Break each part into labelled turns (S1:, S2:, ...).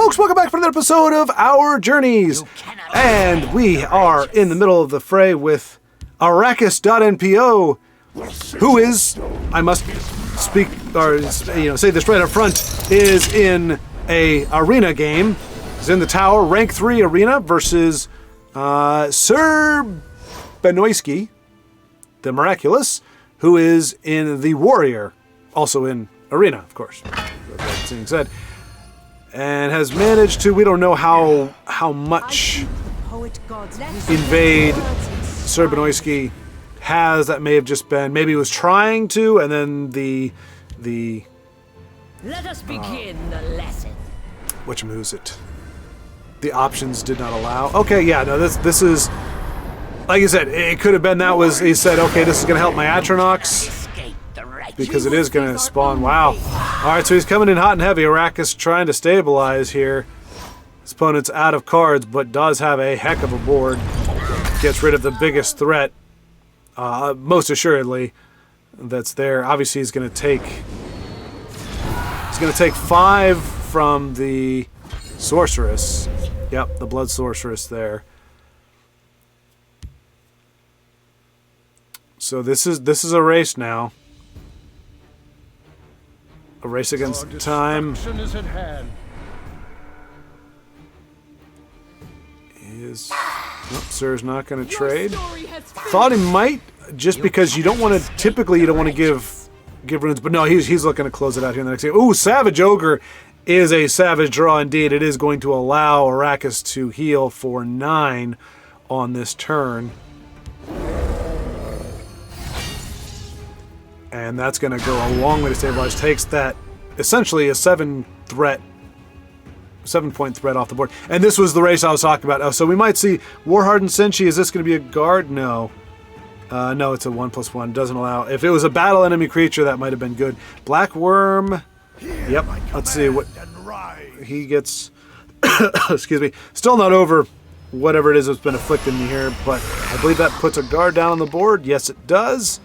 S1: folks, welcome back for another episode of Our Journeys. And we are in the middle of the fray with Arachis.NPO, who is, I must speak, or say this right up front, is in a arena game. He's in the tower, rank 3 arena versus Sir Benoisky, the Miraculous, who is in the Warrior, also in arena, of course. That's being said. And has managed to, we don't know how much invade Sir Benoisky has. That may have just been, maybe he was trying to, and then the
S2: Let us begin the lesson.
S1: Whatchamoosit. The options did not allow. Okay, yeah, no, this is, like you said, it could have been that was, he said, okay, this is going to help my Atronox, because it is going to spawn. Wow. Alright, so he's coming in hot and heavy. Arachis trying to stabilize here. His opponent's out of cards, but does have a heck of a board. Gets rid of the biggest threat, most assuredly, that's there. Obviously, he's going to take 5 from the Sorceress. Yep, the Blood Sorceress there. So this is a race now. A race against time.
S3: Is at hand.
S1: Sir's not going to trade. Thought he might, just because you don't want to. Typically, you don't want to give runes, but no, he's looking to close it out here in the next game. Ooh, Savage Ogre is a savage draw indeed. It is going to allow Arachis to heal for 9 on this turn. And that's going to go a long way to stabilize. Takes that, essentially a 7-point threat off the board. And this was the race I was talking about. Oh, so we might see Warhardened Senshi. Is this going to be a guard? No. No, it's a 1/1. Doesn't allow. If it was a battle enemy creature, that might have been good. Black Worm. Yep. Let's see what he gets. Excuse me. Still not over whatever it is that's been afflicting me here, but I believe that puts a guard down on the board. Yes, it does.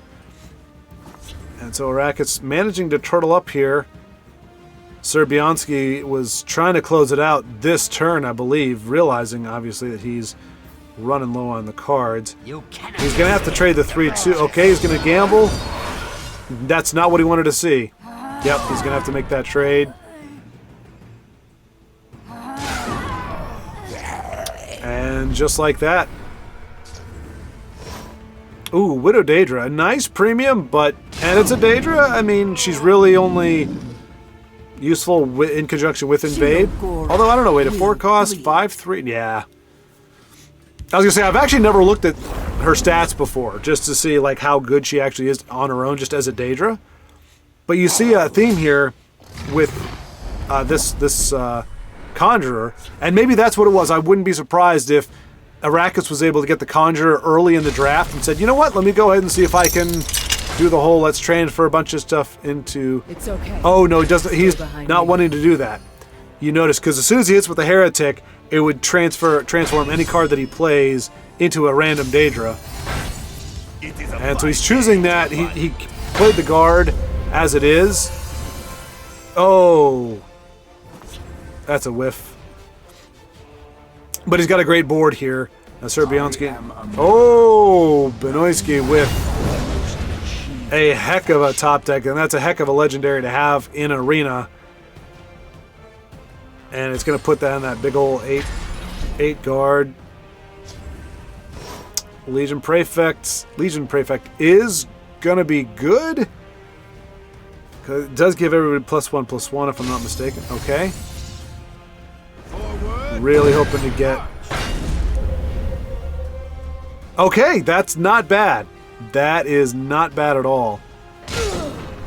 S1: And so Arachis managing to turtle up here. Sir Bianski was trying to close it out this turn, I believe, realizing obviously that he's running low on the cards. He's going to have to trade the 3-2. Okay, he's going to gamble. That's not what he wanted to see. Yep, he's going to have to make that trade. And just like that. Ooh, Widow Daedra. A nice premium, and it's a Daedra. I mean, she's really only useful in conjunction with Invade. Although, I don't know, wait, a 4 cost, 5/3, yeah. I was going to say, I've actually never looked at her stats before, just to see like how good she actually is on her own, just as a Daedra. But you see a theme here with this Conjurer, and maybe that's what it was. I wouldn't be surprised if Arachis was able to get the Conjurer early in the draft and said, you know what, let me go ahead and see if I can do the whole let's transfer a bunch of stuff into...
S2: It's okay.
S1: Oh, no, he doesn't. He's not wanting to do that. You notice, because as soon as he hits with the Heretic, it would transform any card that he plays into a random Daedra. And so he's choosing that. He played the guard as it is. Oh. That's a whiff. But he's got a great board here. Sir Bianski. Oh, Benoisky with a heck of a top deck, and that's a heck of a legendary to have in Arena. And it's going to put that in that big old 8 guard. Legion Prefect is going to be good. It does give everybody +1/+1 if I'm not mistaken. Okay. Really hoping to get... Okay, that's not bad. That is not bad at all.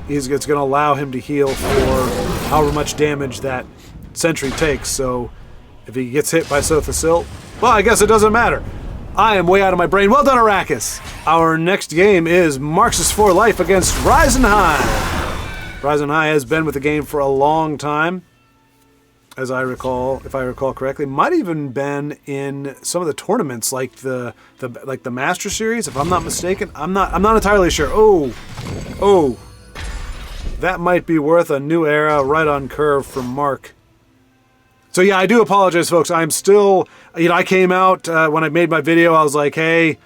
S1: It's going to allow him to heal for however much damage that Sentry takes. So if he gets hit by Sothasil, well, I guess it doesn't matter. I am way out of my brain. Well done, Arachis. Our next game is Marxist for Life against Ryzen High. Ryzen High has been with the game for a long time. As I recall, if I recall correctly, might even been in some of the tournaments, like the Master Series, if I'm not mistaken. I'm not entirely sure. Oh, that might be worth a new era, right on curve from Mark. So yeah, I do apologize, folks. I'm still, I came out when I made my video. I was like, hey,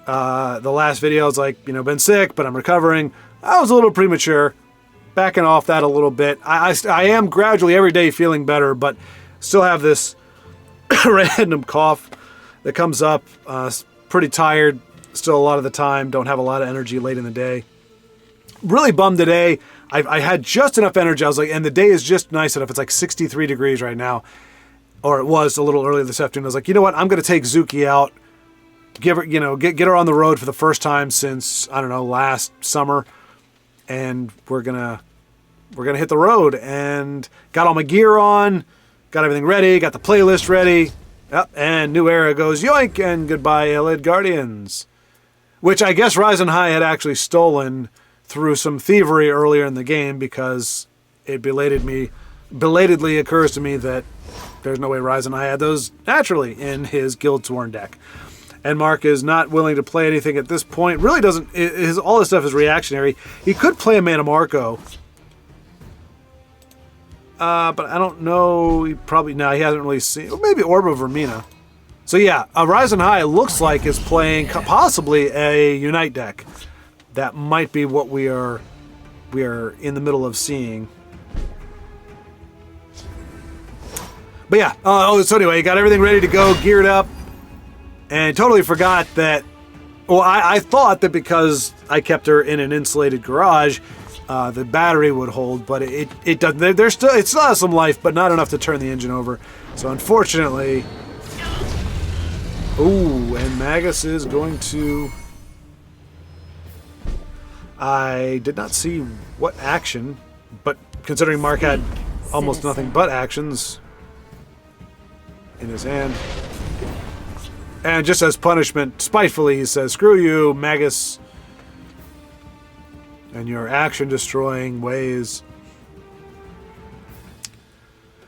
S1: the last video I was like, been sick, but I'm recovering. I was a little premature, backing off that a little bit. I am gradually every day feeling better, but still have this random cough that comes up. Pretty tired still a lot of the time. Don't have a lot of energy late in the day. Really bummed today. I had just enough energy. I was like, and the day is just nice enough. It's like 63 degrees right now, or it was a little earlier this afternoon. I was like, you know what? I'm going to take Zuki out, give her, get her on the road for the first time since, I don't know, last summer, and we're gonna hit the road. And got all my gear on, got everything ready, got the playlist ready. Yep, and New Era goes yoink, and goodbye, Elid Guardians, which I guess Ryzen High had actually stolen through some thievery earlier in the game, because it belatedly occurs to me that there's no way Ryzen High had those naturally in his Guildsworn deck. And Mark is not willing to play anything at this point. Really doesn't. All his stuff is reactionary. He could play a Mana Marco. But I don't know. He hasn't really seen. Well, maybe Orb of Vermina. So yeah, Ryzen High looks like is playing possibly a Unite deck. That might be what we are in the middle of seeing. But yeah. So anyway, got everything ready to go, geared up. And totally forgot that, well, I thought that because I kept her in an insulated garage, the battery would hold, but it doesn't. It still has some life, but not enough to turn the engine over. So unfortunately, ooh, and Magus is going to. I did not see what action, but considering Mark had almost nothing but actions in his hand. And just as punishment, spitefully, he says, screw you, Magus, and your action-destroying ways.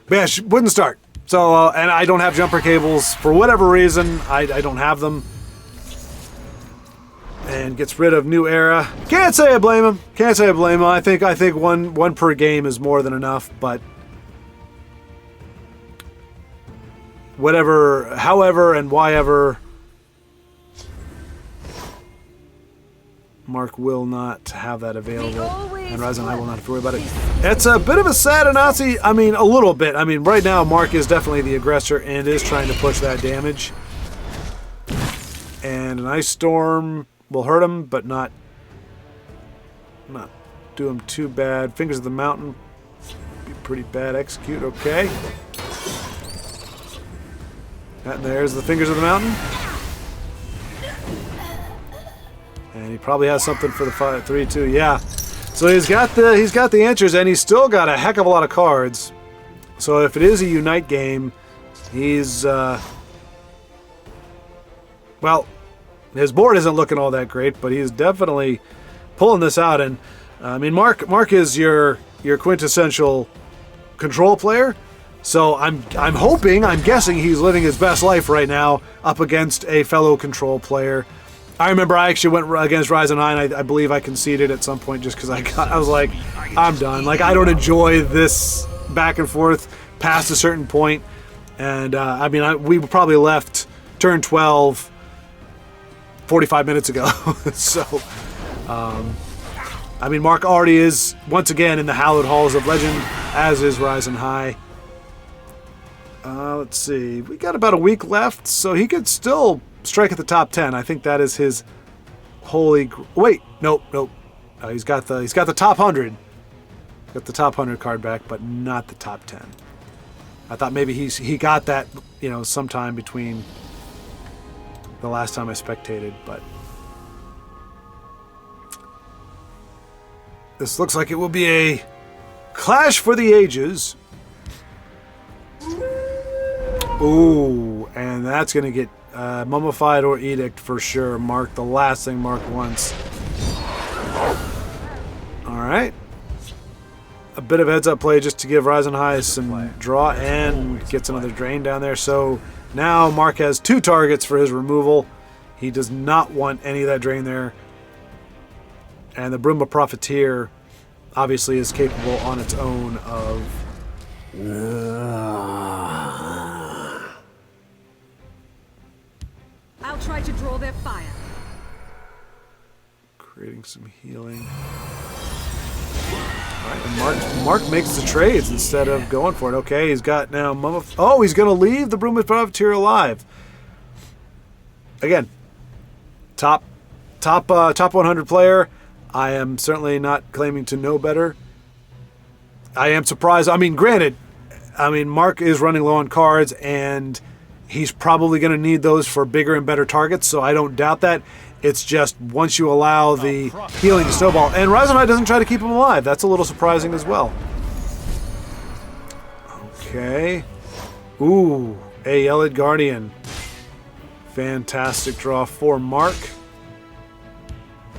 S1: But yeah, she wouldn't start. So, and I don't have jumper cables. For whatever reason, I don't have them. And gets rid of New Era. Can't say I blame him. Can't say I blame him. I think one per game is more than enough, but whatever, however, and whyever, Mark will not have that available, and Ryzen and I will not have to worry about it. It's a bit of a sad Anansi. I mean, a little bit. I mean, right now, Mark is definitely the aggressor and is trying to push that damage. And an Ice Storm will hurt him, but not do him too bad. Fingers of the Mountain, be pretty bad. Execute, okay. And there's the Fingers of the Mountain. And he probably has something for the 5-3-2. Yeah. So he's got the answers, and he's still got a heck of a lot of cards. So if it is a Unite game, he's well, his board isn't looking all that great, but he's definitely pulling this out. And I mean, Mark is your quintessential control player. So I'm guessing he's living his best life right now up against a fellow control player. I remember I actually went against Ryzen 9. I believe I conceded at some point just because I was like, I'm done. Like, I don't enjoy this back and forth past a certain point. And I mean, we probably left turn 12 45 minutes ago. So, I mean, Mark already is once again in the hallowed halls of legend, as is Ryzen High. Let's see. We got about a week left, so he could still strike at the top 10. I think that is his holy. Wait, nope. He's got the top 100. Got the top 100 card back, but not the top 10. I thought maybe he got that, sometime between the last time I spectated, but this looks like it will be a clash for the ages. Ooh, and that's going to get mummified or edict for sure. Mark, the last thing Mark wants. All right. A bit of heads-up play just to give Ryzen High some draw, and gets another drain down there. So now Mark has 2 targets for his removal. He does not want any of that drain there. And the Bruma Profiteer obviously is capable on its own of
S2: I'll try to draw their fire.
S1: Creating some healing. Alright, and Mark makes the trades instead of going for it. Okay, he's got now oh, he's going to leave the Broom of Profiteer alive. Again, top 100 player. I am certainly not claiming to know better. I am surprised. I mean, granted, Mark is running low on cards, and he's probably going to need those for bigger and better targets, so I don't doubt that. It's just once you allow the healing to snowball. And Rise on High doesn't try to keep him alive. That's a little surprising as well. Okay. Ooh, a Yelled Guardian. Fantastic draw for Mark.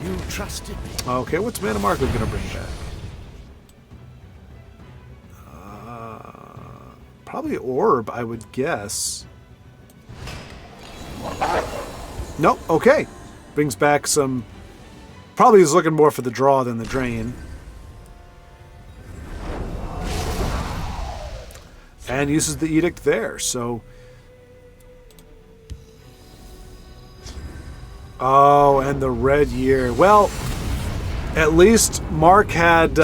S3: You trusted me.
S1: Okay, what's Mana Mark going to bring back? Probably Orb, I would guess. Nope, okay. Brings back some... Probably is looking more for the draw than the drain. And uses the Edict there, so... Oh, and the Red Year. Well, at least Mark had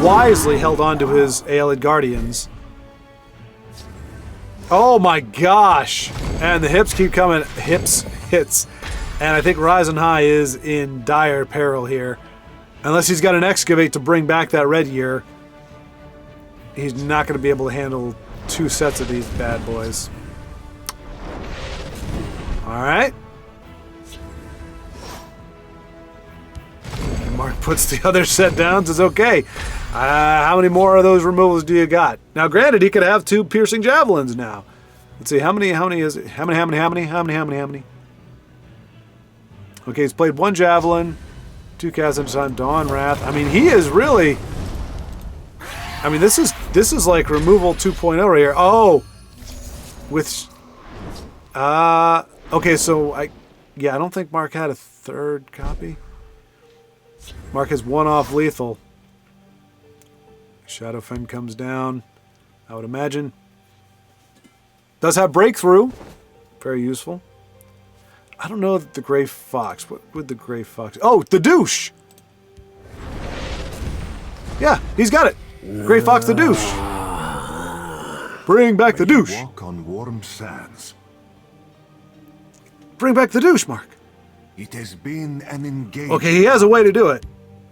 S1: wisely held on to his Aelid Guardians. Oh my gosh! And the hips keep coming. Hits. And I think Rise on High is in dire peril here. Unless he's got an Excavate to bring back that Red Year, he's not going to be able to handle 2 sets of these bad boys. Alright. Mark puts the other set down, says, okay, how many more of those removals do you got? Now, granted, he could have 2 piercing javelins now. Let's see, how many is it? How many? Okay, he's played 1 javelin, 2 casts at a time, Dawn Wrath. I mean, he is really... I mean, this is like removal 2.0 right here. Oh! With... okay, so I don't think Mark had a 3rd copy. Mark has 1 off lethal. Shadowfen comes down, I would imagine. Does have breakthrough. Very useful. I don't know the Grey Fox. What would the Grey Fox... Oh, the douche! Yeah, he's got it. Grey Fox the douche. Bring back the douche.
S3: Walk on warm sands.
S1: Bring back the douche, Mark.
S3: It has been an engagement.
S1: Okay, he has a way to do it.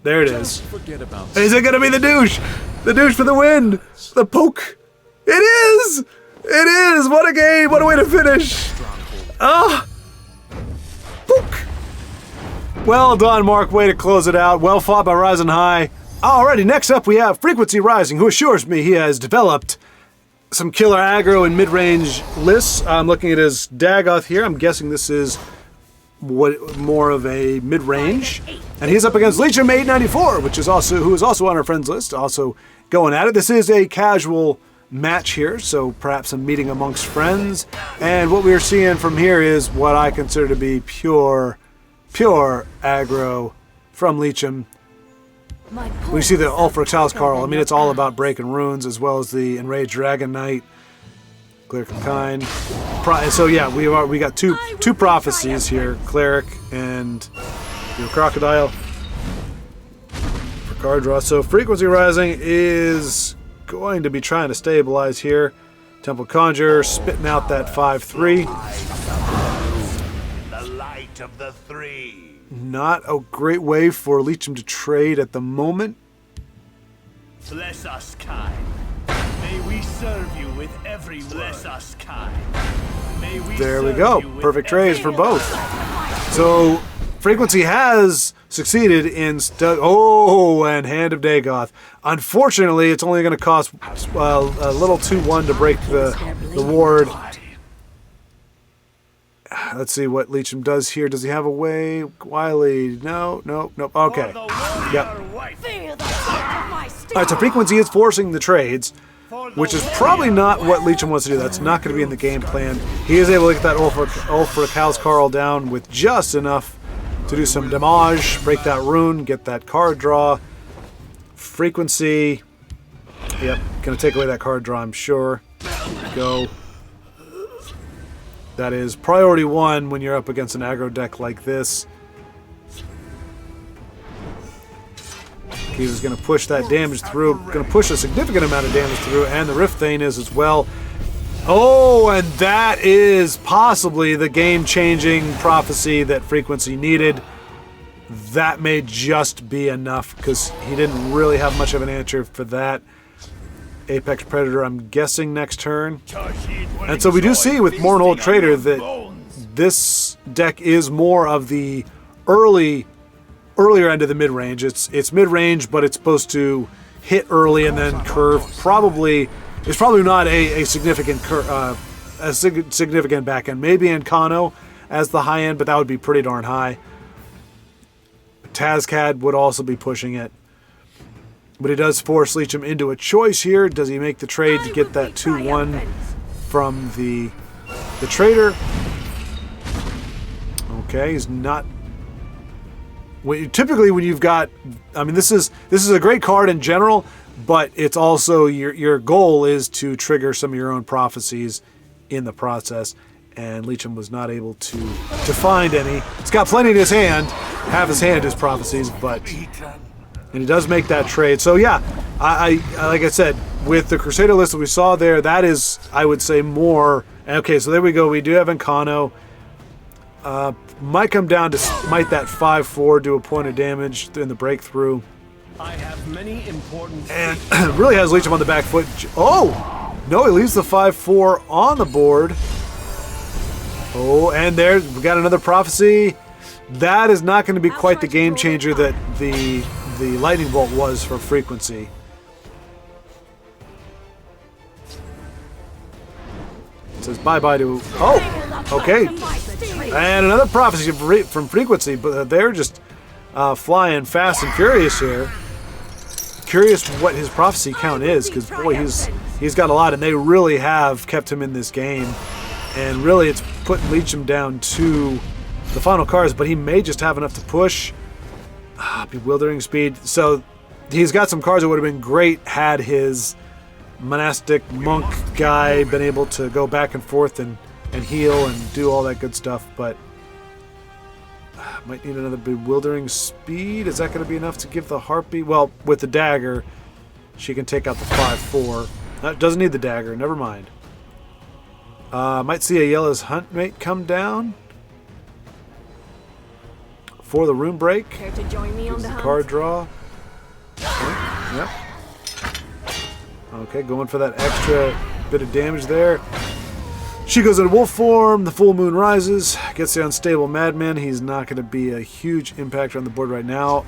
S1: There it is.
S4: Forget about
S1: Is it going to be the douche? The douche for the win. The poke. It is. It is. What a game. What a way to finish. Ah. Poke. Well done, Mark. Way to close it out. Well fought by Rise on High. Alrighty, next up we have FrequencyRising, who assures me he has developed some killer aggro and mid-range lists. I'm looking at his Dagoth here. I'm guessing this is more of a mid-range. And he's up against Legion 894, who is also on our friends list, also going at it. This is a casual match here, so perhaps a meeting amongst friends. And what we are seeing from here is what I consider to be pure aggro from Legion. We see the Ulfric Housecarl. I mean, it's all about breaking runes, as well as the Enraged Dragon Knight, Cleric of Kind. So yeah, we got two prophecies here, Cleric and your Crocodile for card draw. So FrequencyRising is going to be trying to stabilize here. Temple Conjurer spitting out that 5/3.
S3: The light of the 3.
S1: Not a great way for Legion to trade at the moment.
S5: Bless us, kind. May we serve you with every word. Bless us, kind. May we
S1: There we
S5: serve
S1: go.
S5: you with
S1: Perfect
S5: every
S1: trades for both. So Frequency has succeeded in... and Hand of Dagoth. Unfortunately, it's only going to cost a little 2/1 to break the ward. Let's see what Legion does here. Does he have a way? Wily? No. Okay. Yep. Alright, so Frequency is forcing the trades, which is probably not what Legion wants to do. That's not going to be in the game plan. He is able to get that Ulfric Housecarl down with just enough to do some damage, break that rune, get that card draw. Frequency. Yep. Gonna take away that card draw, I'm sure. Go. That is priority 1 when you're up against an aggro deck like this. He's going to push that damage through. Going to push a significant amount of damage through, and the Rift Thane is as well. Oh, and that is possibly the game-changing prophecy that Frequency needed. That may just be enough, because he didn't really have much of an answer for that. Apex Predator, I'm guessing, next turn. And so we do see with Morn Old Trader that this deck is more of the earlier end of the mid-range. It's mid-range, but it's supposed to hit early and then curve. It's probably not a significant significant back end. Maybe Encano as the high end, but that would be pretty darn high. Tazcad would also be pushing it. But he does force Leecham into a choice here. Does he make the trade to get that 2-1 from the trader? Okay, he's not. Typically, when you've got, I mean, this is a great card in general, but it's also your goal is to trigger some of your own prophecies in the process. And Leecham was not able to find any. He's got plenty in his hand. Half his hand is prophecies, and he does make that trade. So yeah, I like I said, with the Crusader list that we saw there, that is, I would say, more. Okay, so there we go. We do have Encano. Might come down to might that 5/4 do a point of damage in the breakthrough.
S5: I have many important
S1: And really has Leecham on the back foot. Oh! No, he leaves the 5/4 on the board. Oh, and there we got another prophecy. That is not going to be quite the game changer that the lightning bolt was for Frequency. It says bye-bye to... Oh! Okay. And another prophecy from Frequency, but they're just flying fast and furious here. Curious what his prophecy count is, because boy, he's got a lot, and they really have kept him in this game. And really, it's putting Leecham down to the final cards, but he may just have enough to push. Bewildering speed. So he's got some cards that would have been great had his monastic monk guy been able to go back and forth and heal and do all that good stuff, but might need another bewildering speed. Is that going to be enough to give the harpy? Well, with the dagger, she can take out the 5/4. Doesn't need the dagger. Never mind. Might see a Yella's Huntmate come down for the rune break.
S2: Care to join me on the hunt?
S1: Card draw. Okay, yep. Okay, going for that extra bit of damage there. She goes into wolf form. The full moon rises. Gets the unstable madman. He's not going to be a huge impact on the board right now.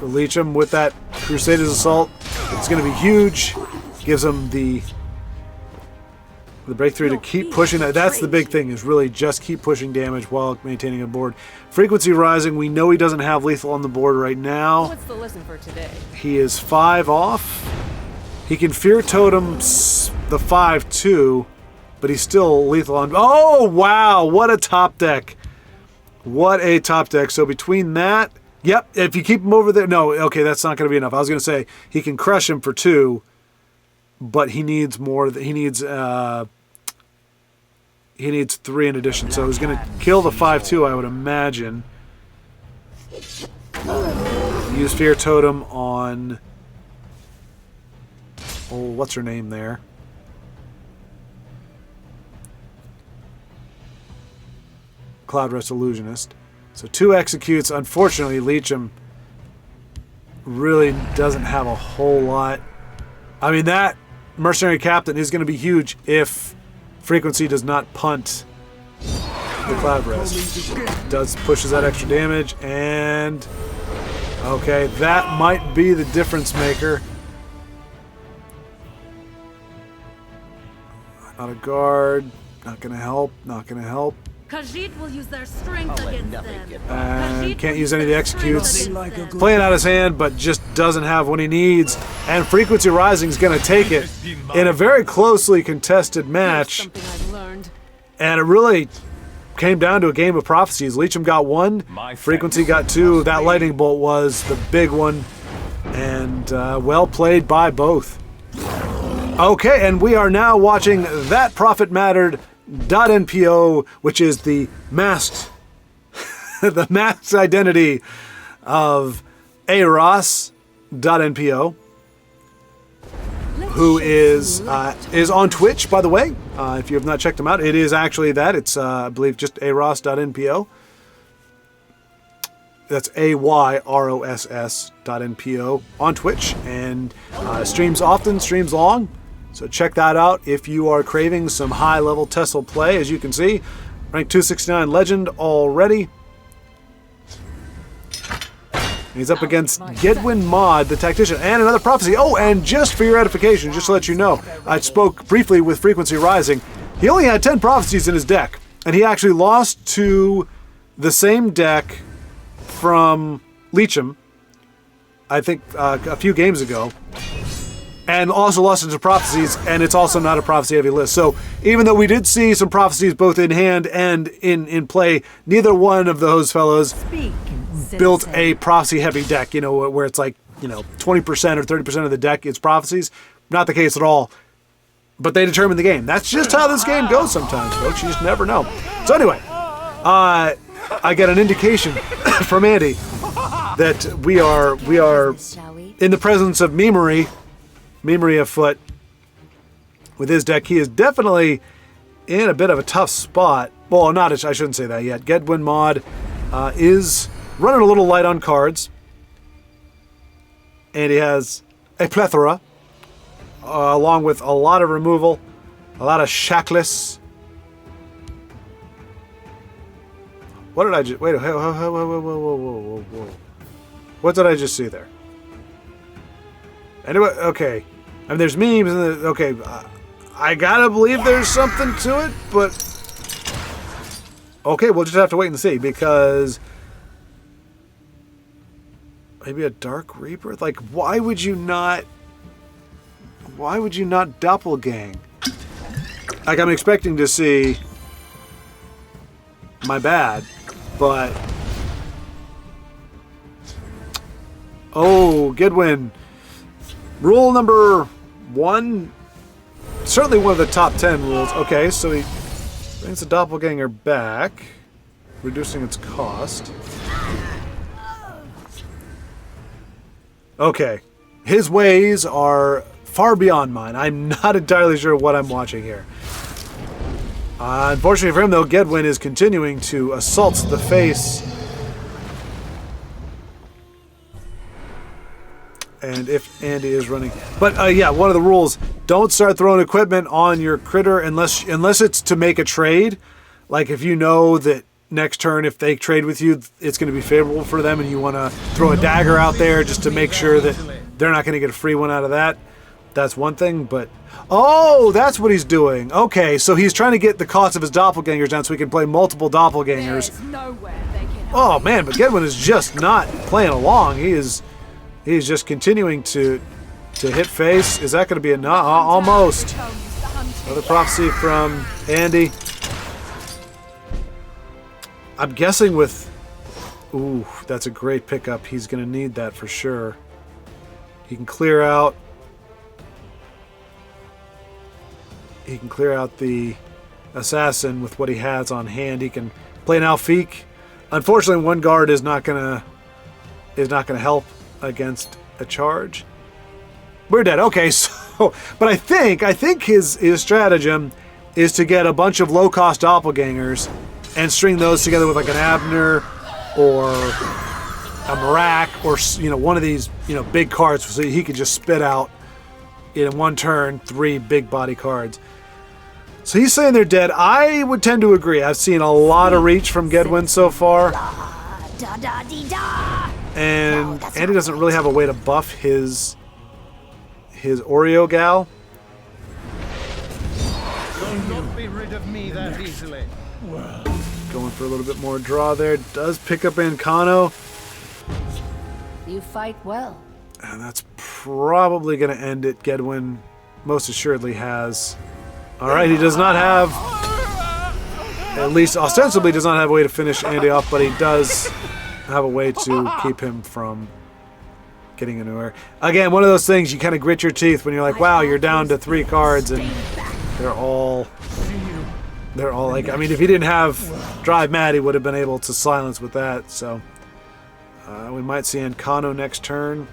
S1: Leecham with that Crusaders Assault. It's going to be huge. Gives him the breakthrough to keep pushing that. That's the big thing, is really just keep pushing damage while maintaining a board. Frequency Rising, we know he doesn't have lethal on the board right now.
S2: What's the lesson for today?
S1: He is 5 off. He can Fear Totem the 5/2, but he's still lethal on. Oh, wow, what a top deck. What a top deck. So between that, yep, if you keep him over there, no, okay, that's not going to be enough. I was going to say he can crush him for 2, but he needs more. He needs 3 in addition. So he's going to kill the 5/2, I would imagine. Use Fear Totem on... Oh, what's her name there? Cloud Rest Illusionist. So 2 executes. Unfortunately, Leecham really doesn't have a whole lot. I mean, that Mercenary Captain is going to be huge if Frequency does not punt the Cloud Rest. Pushes that extra damage, and okay, that might be the difference maker. Not a guard. Not going to help. Not going to help.
S2: Khajiit will use their strength against them.
S1: Can't use any of the executes. Playing out his hand, but just doesn't have what he needs. And Frequency Rising is going to take it in a very closely contested match. And it really came down to a game of prophecies. Leecham got 1, Frequency got 2. That lightning bolt was the big one. And well played by both. Okay, and we are now watching ThatProphMattered.NPO, which is the masked, the masked identity of Arachis.NPO, who is on Twitch, by the way. If you have not checked him out, it is actually that. It's, I believe, just Arachis.NPO. That's AYROSS.NPO on Twitch, and streams often, streams long. So check that out if you are craving some high-level TESL play. As you can see, rank 269 legend already. He's up against Gedwin Mod, the tactician, and another prophecy. Oh, and just for your edification, just to let you know, I spoke briefly with FrequencyRising. He only had 10 prophecies in his deck, and he actually lost to the same deck from Leecham, I think a few games ago, and also lost into prophecies, and it's also not a prophecy heavy list. So even though we did see some prophecies both in hand and in play, neither one of those fellows built a prophecy heavy deck, you know, where it's like, you know, 20% or 30% of the deck is prophecies. Not the case at all. But they determine the game. That's just how this game goes sometimes, folks. You just never know. So anyway, I get an indication from Andy that we are in the presence of memery afoot with his deck. He is definitely in a bit of a tough spot. Well, I shouldn't say that yet. Gedwin Mod is running a little light on cards, and he has a plethora, along with a lot of removal, a lot of shackless. What did I just... Wait, whoa. What did I just see there? Anyway, okay. I mean, there's memes, and okay, I gotta believe there's something to it, but... Okay, we'll just have to wait and see, because... Maybe a Dark Reaper? Like, why would you not doppelgang? Like, I'm expecting to see my bad, but... Oh, Gedwin. Rule number 1. Certainly one of the top 10 rules. Okay, so he brings the doppelganger back, reducing its cost. Okay. His ways are far beyond mine. I'm not entirely sure what I'm watching here. Unfortunately for him, though, Gedwin is continuing to assault the face. And if Andy is running... But, yeah, one of the rules, don't start throwing equipment on your critter unless it's to make a trade. Like, if you know that next turn, if they trade with you, it's going to be favorable for them, and you want to throw a dagger out there just to make sure that they're not going to get a free one out of that. That's one thing, but... Oh, that's what he's doing. Okay, so he's trying to get the cost of his doppelgangers down so he can play multiple doppelgangers. Oh, man, but Gedwin is just not playing along. He's just continuing to hit face. Is that going to be a... No, almost. Another prophecy from Andy. I'm guessing with... Ooh, that's a great pickup. He's going to need that for sure. He can clear out... He can clear out the assassin with what he has on hand. He can play an Alfiq. Unfortunately, one guard is not gonna help against a charge. We're dead. Okay, so but I think his stratagem is to get a bunch of low-cost doppelgangers and string those together with like an Abner or a Marak or one of these big cards, so he could just spit out in one turn 3 big body cards. So he's saying they're dead. I would tend to agree. I've seen a lot of reach from Gedwin so far. And Andy doesn't really have a way to buff his Oreo gal.
S4: You'll not be rid of me that easily.
S1: Going for a little bit more draw there. Does pick up Ancano.
S2: You fight well.
S1: And that's probably going to end it. Gedwin most assuredly has. Alright, he does not have, at least ostensibly does not have a way to finish Andy off, but he does have a way to keep him from getting anywhere. Again, one of those things you kind of grit your teeth when you're like, wow, you're down to 3 cards and they're all like, I mean, if he didn't have Drive Mad, he would have been able to silence with that. So we might see Encano next turn.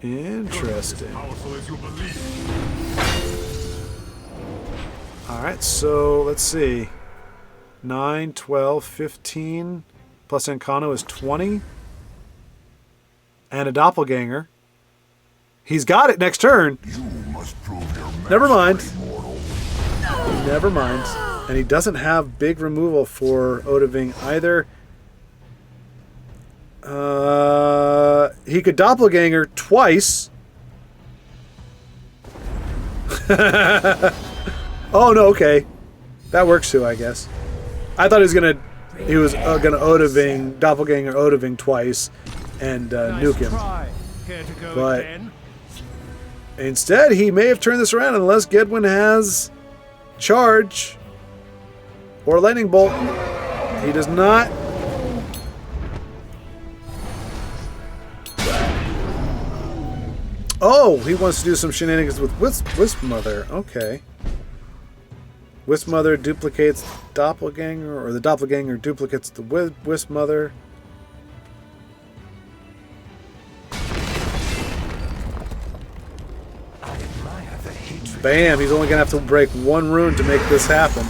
S1: Interesting. Alright, so let's see. 9, 12, 15 plus Encano is 20. And a Doppelganger. He's got it next turn. Never mind. Never mind. And he doesn't have big removal for Odahviing either. He could Doppelganger twice. Oh no, okay, that works too, I guess. I thought he was gonna Odahviing, Doppelganger Odahviing twice, and nuke him. But instead, he may have turned this around unless Gedwin has charge or lightning bolt. He does not. Oh, he wants to do some shenanigans with Wisp Mother. Okay. Wisp Mother duplicates Doppelganger, or the Doppelganger duplicates the Wisp Mother. Bam! He's only going to have to break 1 rune to make this happen.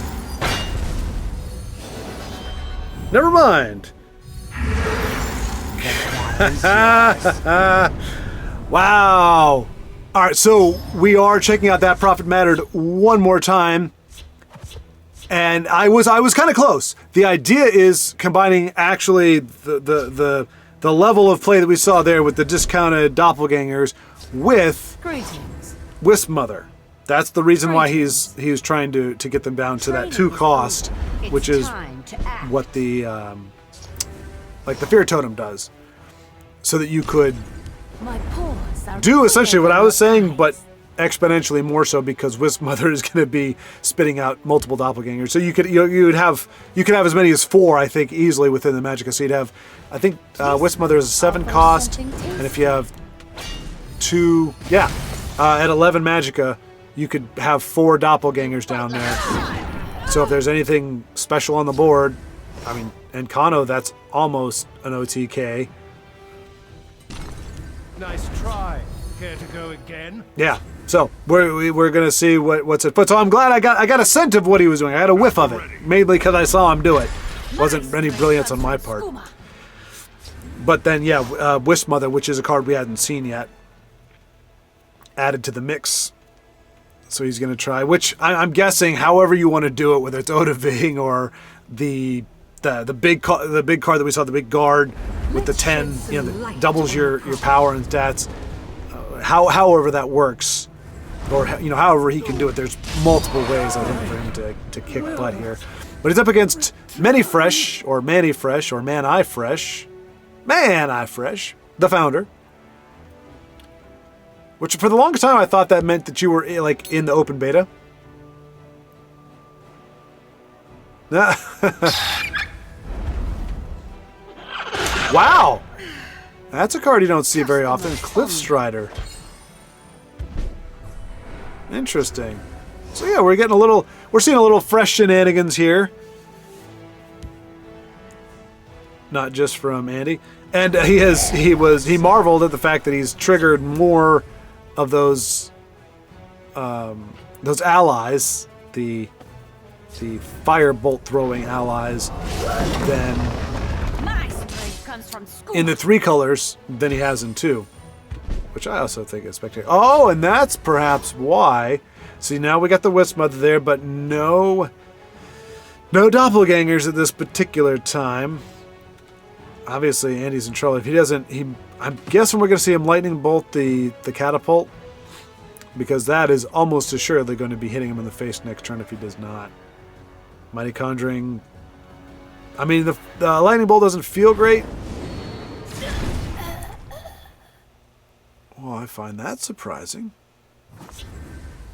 S1: Never mind! Wow! Alright, so we are checking out That Prophet Mattered one more time. And I was kind of close. The idea is combining actually the level of play that we saw there with the discounted doppelgangers with Wisp Mother. That's the reason why he's trying to get them down to that 2 cost, which is what the like the Fear Totem does, so that you could do essentially what I was saying, but exponentially more so, because Wisp Mother is going to be spitting out multiple doppelgangers. So you could have as many as 4, I think, easily within the Magicka. So you'd have, I think, Wisp Mother is a 7 cost, and if you have 2, at 11 Magicka, you could have 4 doppelgangers down there. So if there's anything special on the board, I mean, Encano, that's almost an OTK.
S4: Nice try. Care to go again?
S1: Yeah. So we're gonna see what's it. But so I'm glad I got a scent of what he was doing. I had a whiff of it, mainly because I saw him do it. Wasn't any brilliance on my part. But then Wisp Mother, which is a card we hadn't seen yet, added to the mix. So he's gonna try, which I'm guessing, however you want to do it, whether it's Odahviing or the big card that we saw, the big guard with the 10, that doubles your power and stats. However that works. Or, however he can do it. There's multiple ways, I think, for him to kick butt here. But he's up against Manifresh, or Manifresh, or Man-I-Fresh. Man-I-Fresh, the founder. Which, for the longest time, I thought that meant that you were, like, in the open beta. Wow! That's a card you don't see very often. Cliffstrider. Interesting. So yeah, we're seeing a little fresh shenanigans here. Not just from Andy. And he marveled at the fact that he's triggered more of those allies, the firebolt throwing allies, than in the 3 colors than he has in 2. Which I also think is spectacular. Oh, and that's perhaps why. See, now we got the Wisp Mother there, but no doppelgangers at this particular time. Obviously, Andy's in trouble. If he doesn't, I'm guessing we're going to see him lightning bolt the catapult, because that is almost assuredly going to be hitting him in the face next turn if he does not. Mighty Conjuring. I mean, the lightning bolt doesn't feel great. Well, I find that surprising.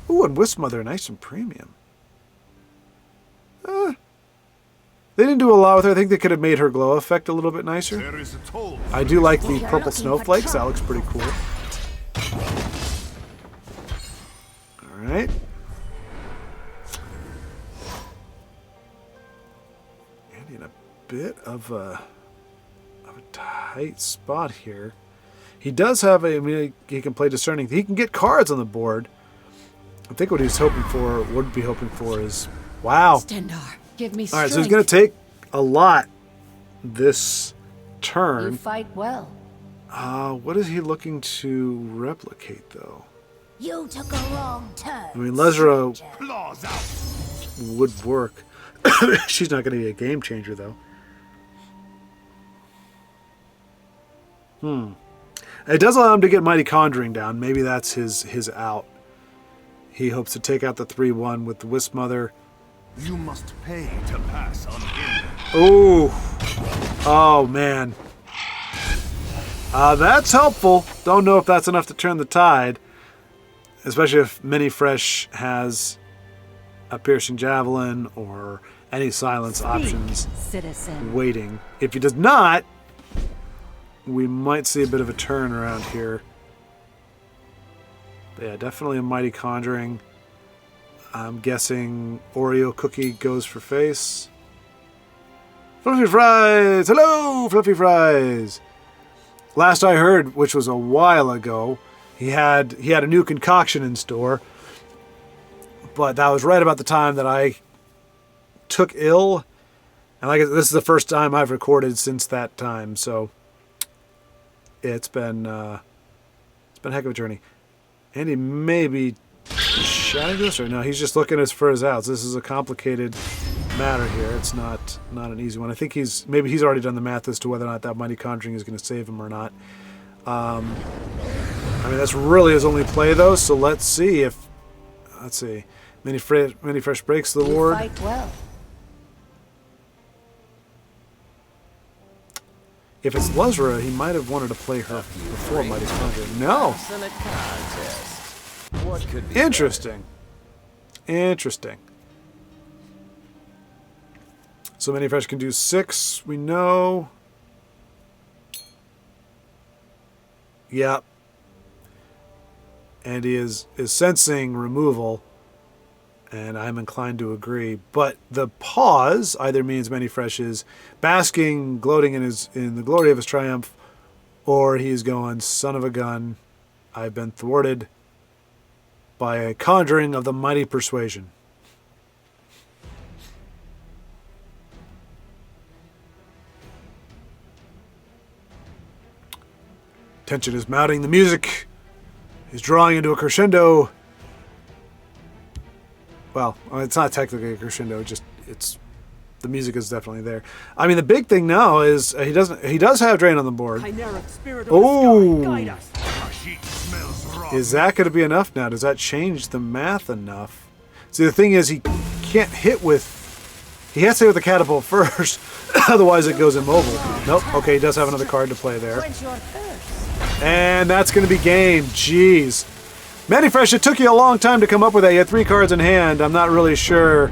S1: Ooh, and Wisp Mother, nice and premium. They didn't do a lot with her. I think they could have made her glow effect a little bit nicer.
S3: There is a toll.
S1: I do like the purple snowflakes. That looks pretty cool. All right. And in a bit of a tight spot here. He does have a, I mean, he can play discerning. He can get cards on the board. I think what he's hoping for, would be hoping for is, wow.
S2: Stendar, give me strength.
S1: All right, so he's going to take a lot this turn.
S2: You fight well.
S1: What is he looking to replicate, though?
S2: You took a wrong turn.
S1: I mean, Lesra
S3: Claws out.
S1: would work. She's not going to be a game changer, though. It does allow him to get Mighty Conjuring down. Maybe that's his out. He hopes to take out the 3-1 with the Wisp Mother.
S3: You must pay to pass on him.
S1: Oh, man. That's helpful. Don't know if that's enough to turn the tide. Especially if Mini Fresh has a Piercing Javelin or any silence options
S2: Citizen.
S1: waiting. If he does not, we might see a bit of a turn around here. But yeah, definitely a Mighty Conjuring. I'm guessing Oreo Cookie goes for face. Fluffy Fries! Hello, Fluffy Fries! Last I heard, which was a while ago, he had a new concoction in store. But that was right about the time that I took ill. And like this is the first time I've recorded since that time, so it's been a heck of a journey. And he may be shouting this, or no, he's just looking for his outs. This is a complicated matter here. It's not an easy one. I think he's already done the math as to whether or not that Mighty Conjuring is going to save him or not. I mean, that's really his only play, though, so let's see. Mini Fresh breaks the
S2: You
S1: ward.
S2: fight well.
S1: If it's Lesra, he might have wanted to play her before Mighty Conjuring. No!
S5: What could be
S1: Interesting. Interesting. So Mini Fresh can do 6, we know. Yep. And he is sensing removal. And I'm inclined to agree. But the pause either means Mini Fresh is basking, gloating in the glory of his triumph, or he's going, son of a gun, I've been thwarted by a conjuring of the mighty persuasion. Tension is mounting. The music is drawing into a crescendo. Well, it's not technically a crescendo. The music is definitely there. I mean, the big thing now is he does have Drain on the board. Oh, is that going to be enough now? Does that change the math enough? See, the thing is, he can't hit with. He has to hit with the catapult first, otherwise it goes immobile. Nope. Okay, he does have another card to play there. And that's going to be game. Jeez. Manifresh, it took you a long time to come up with that. You had 3 cards in hand. I'm not really sure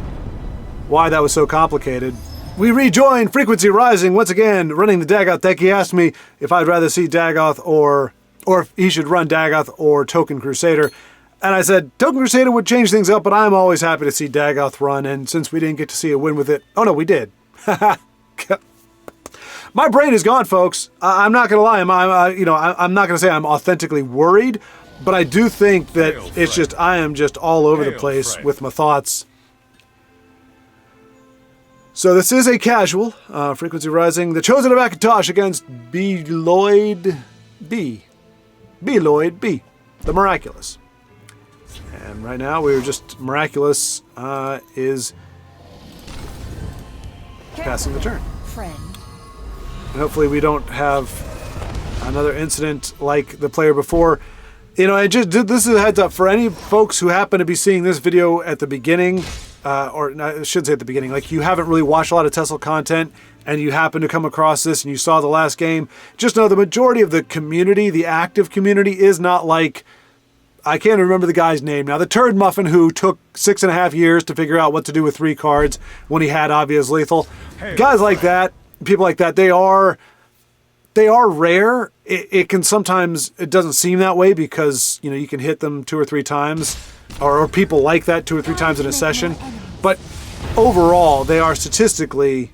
S1: why that was so complicated. We rejoin Frequency Rising once again, running the Dagoth deck. He asked me if I'd rather see Dagoth or if he should run Dagoth or Token Crusader. And I said, Token Crusader would change things up, but I'm always happy to see Dagoth run. And since we didn't get to see a win with it, oh no, we did. My brain is gone, folks. I'm not gonna lie. I'm not gonna say I'm authentically worried, but I do think that it's just I am just all over the place with my thoughts. So this is a casual Frequency Rising. The Chosen of Akatosh against Beloyd B, the Miraculous. And right now we're just Miraculous is passing the turn.
S2: Friend.
S1: And hopefully we don't have another incident like the player before. You know, this is a heads up for any folks who happen to be seeing this video at the beginning, or I should say at the beginning, like you haven't really watched a lot of TESL content and you happen to come across this and you saw the last game. Just know the majority of the community, the active community, is not like I can't remember the guy's name now. The turd muffin who took 6.5 years to figure out what to do with 3 cards when he had obvious lethal. Guys like that, people like that, they are rare. It can sometimes, it doesn't seem that way because, you know, you can hit them 2 or 3 times, or people like that 2 or 3 times in a session. But overall, they are statistically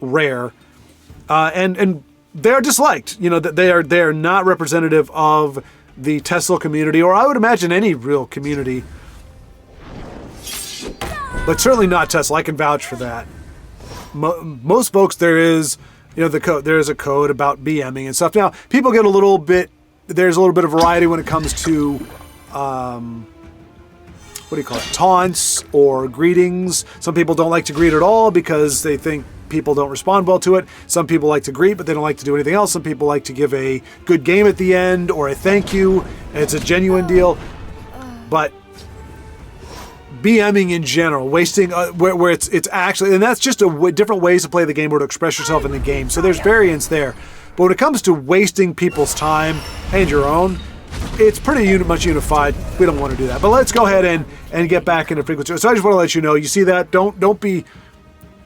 S1: rare, and they are disliked. You know, that they are not representative of the TESL community, or I would imagine any real community. But certainly not TESL. I can vouch for that. Most folks, there is, you know, there is a code about BMing and stuff. Now, people get there's a little bit of variety when it comes to, what do you call it, taunts or greetings. Some people don't like to greet at all because they think people don't respond well to it. Some people like to greet, but they don't like to do anything else. Some people like to give a good game at the end or a thank you. It's a genuine deal. But BMing in general, wasting, where it's actually, and that's just different ways to play the game or to express yourself in the game. So there's variance there. But when it comes to wasting people's time and your own, it's pretty much unified. We don't want to do that. But let's go ahead and get back into frequency. So I just want to let you know, you see that, don't be